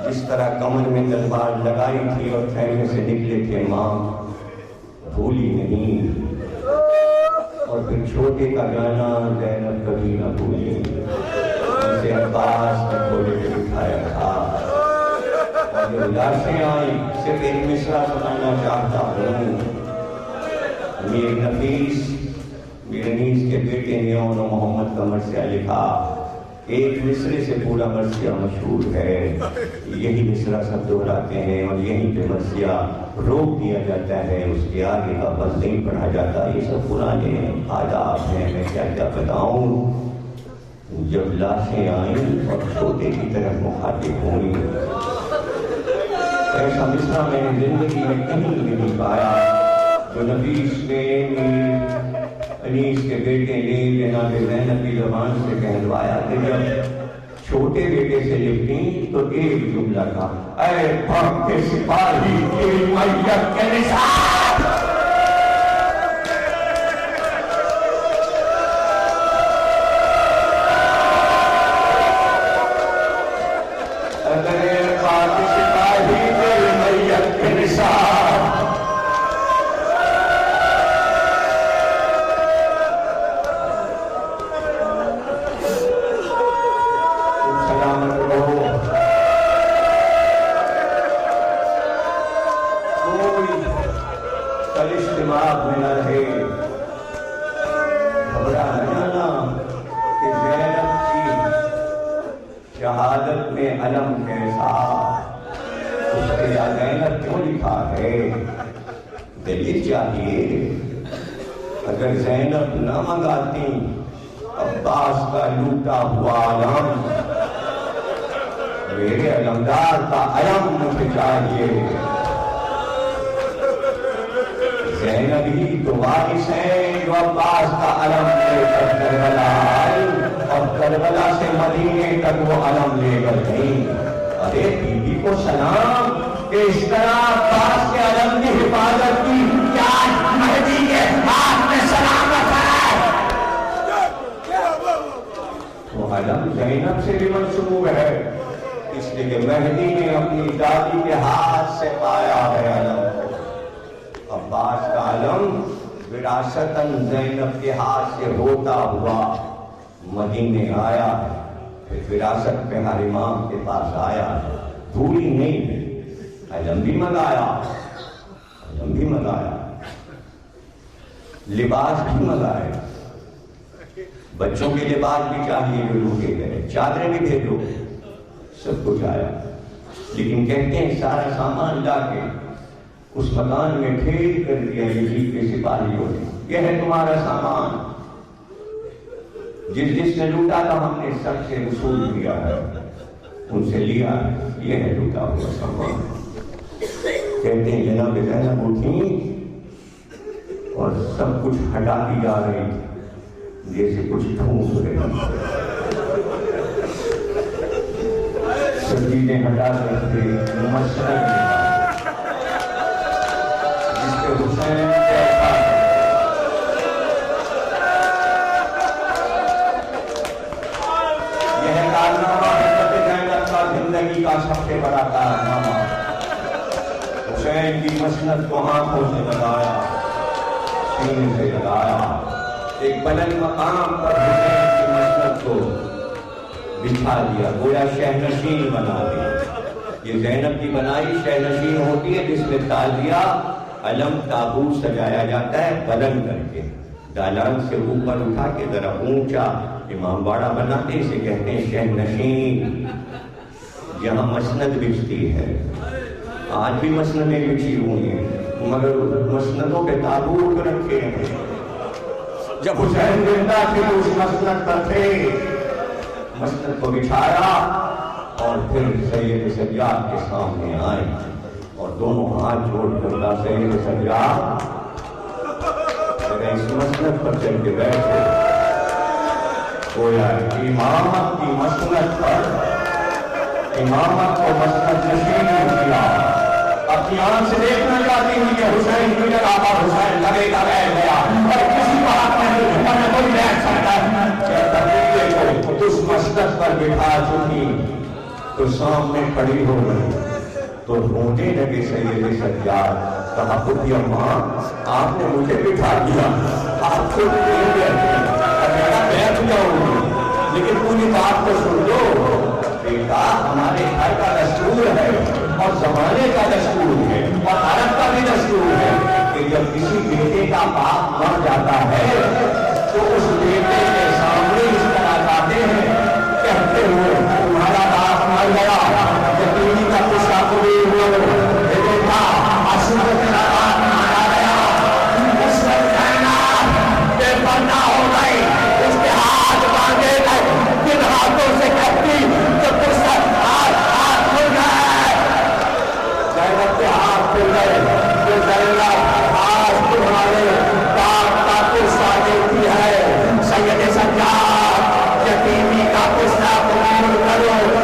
جس طرح کمر میں تلوار لگائی تھی اور خیمے سے نکلے تھے، ماں بھولی نہیں، اور پھر چھوٹے کا گانا زینب کبھی نہ بھولی، جسے عباس نے کھولے کے بٹھایا تھا، اور جو لاشیں آئی صرف ایک مصرع سنانا چاہتا ہوں۔ میر نفیس میرنیز کے بیٹے نے اور محمد کا مرثیہ لکھا، ایک مصرے سے پورا مرثیہ مشہور ہے، یہی مصرع سب دہراتے ہیں اور یہیں پہ مرثیہ روک دیا جاتا ہے، اس کے آگے کا بس نہیں پڑھا جاتا۔ یہ سب پرانے آداب ہیں، میں کیا کیا بتاؤں۔ جب لاشیں آئیں اور چھوٹے کی طرف مخاطب ہوئیں، ایسا مصرع میں نے زندگی میں کہیں نہیں پایا جو نفیس نے انیس کے بیٹے نے جناب زینب کی زبان سے کہلوایا کہ جب چھوٹے بیٹے سے لکھیں تو ایک جملہ تھا، اے بھگ کے سپاہی تیری میت کے نثار، اگر بھگ کے سپاہی تیری میت کے نثار، دماغ میں نہ رہے، گھبرا نہ جانا کہ زینب کی شہادت میں علم کیسا، اس کے یا زینب کیوں لکھا ہے، دلیل چاہیے۔ اگر زینب نہ منگاتی عباس کا لوٹا ہوا علم، میرے علمدار کا علم مجھے چاہیے۔ زینب ہی تو وارث ہیں جو عباس کا علم لے کر کربلا آئی، اور کربلا سے مدینے تک وہ علم لے کر گئی۔ ارے بی بی کو سلام کہ اس طرح عباس کے علم کی حفاظت کی، کیا مہدی کے ہاتھ میں سلامت ہے۔ وہ علم زینب سے بھی منسوب ہے، اس لیے کہ مہدی نے اپنی دادی کے ہاتھ سے پایا ہے علم کو۔ عباس کا علم وراثتاً زینب کے ہاتھ سے ہوتا ہوا مدینے آیا ہے، پھر وراثت پہ ہر امام کے پاس آیا ہے، بھولی نہیں ہے۔ علم بھی منگایا، علم بھی منگایا، لباس بھی منگائے، بچوں کے لباس بھی چاہیے جو لوٹے گئے، چادریں بھی بھیجو، سب کچھ آیا۔ لیکن کہتے ہیں سارا سامان لا کے اس مکان میں ڈھیر کر دیا یزید کے سپاہیوں نے، یہ ہے تمہارا سامان۔ جس نے لوٹا تھا ہم نے سب سے وصول کیا ہے، ان سے لیا، یہ ہے لوٹا ہوا سامان۔ کہتے ہیں جناب زینب اٹھی اور سب کچھ ہٹاتی جا رہی تھی جیسے کچھ ٹھونس رہی، سب چیزیں ہٹا رہے تھے، مسند جس پہ حسین کیسا یہ کارنامہ حضرت زینب کا زندگی کا سب سے بڑا کارنامہ۔ حسین کی مسند کو آنکھوں سے لگایا، سینے سے لگایا، ایک بلند مقام پر حسین کی مسند کو بچھا دیا، گویا شہنشین بنا دیا۔ یہ زینب کی بنائی شہنشین ہوتی ہے جس میں تازیہ علم تابوت سجایا جاتا ہے بلند کر کے، دالان سے اوپر اٹھا کے ذرا اونچا امام باڑہ بناتے ہیں، اسے کہتے ہیں شہنشین، جہاں مسند بچتی ہے۔ آج بھی مسندیں بچھی ہوئی ہیں مگر مسندوں پہ تابوت رکھے ہیں۔ جب حسین زندہ تھے اس مسند پر تھے، مسند کو بچھایا اور پھر سید سجاد کے سامنے آئے اور دونوں ہاتھ جوڑ کر کہا سید سجاد اگر اس مسند پر چل کے بیٹھے، گویا امامت کی مسند پر امامت کو مسند نشین کیا۔ اپنی آنکھ سے دیکھنا چاہتی ہوں کہ حسین کی جگہ پر حسین لگے گا بیٹھ گیا اور کسی بات میں کوئی بیٹھ سکتا ہے۔ اس مسند پر بٹھا چکی تو سامنے کھڑی ہو گئی تو رونے لگے سید سجاد، کہا پتی اماں آپ نے مجھے بٹھا دیا، آپ خود نہیں بیٹھے، میں بیٹھ جاؤں گی لیکن پوری بات کو سن لو بیٹا، ہمارے گھر کا دستور ہے اور زمانے کا دستور ہے اور عرب کا بھی دستور ہے کہ جب کسی بیٹے کا باپ مر جاتا ہے تو اس بیٹے کے سامنے اس طرح جاتے ہیں کہتے ہوئے تمہارا باپ مر گیا، یتیمی کا قصہ قبول ہو، بیٹا آنسو تیرا باپ مارا گیا، اس وقت کائنات بے پردہ ہو گئی، اس کے ہاتھ باندھے گئے، کن ہاتھوں سے کہتی کہ قصہ ہاتھ کھل گئے، زینب کے ہاتھ کھل گئے، کہ زینب آج تمہارے باپ کا قصہ دیتی ہے، سید سجاد یتیمی کا قصہ قبول کرو۔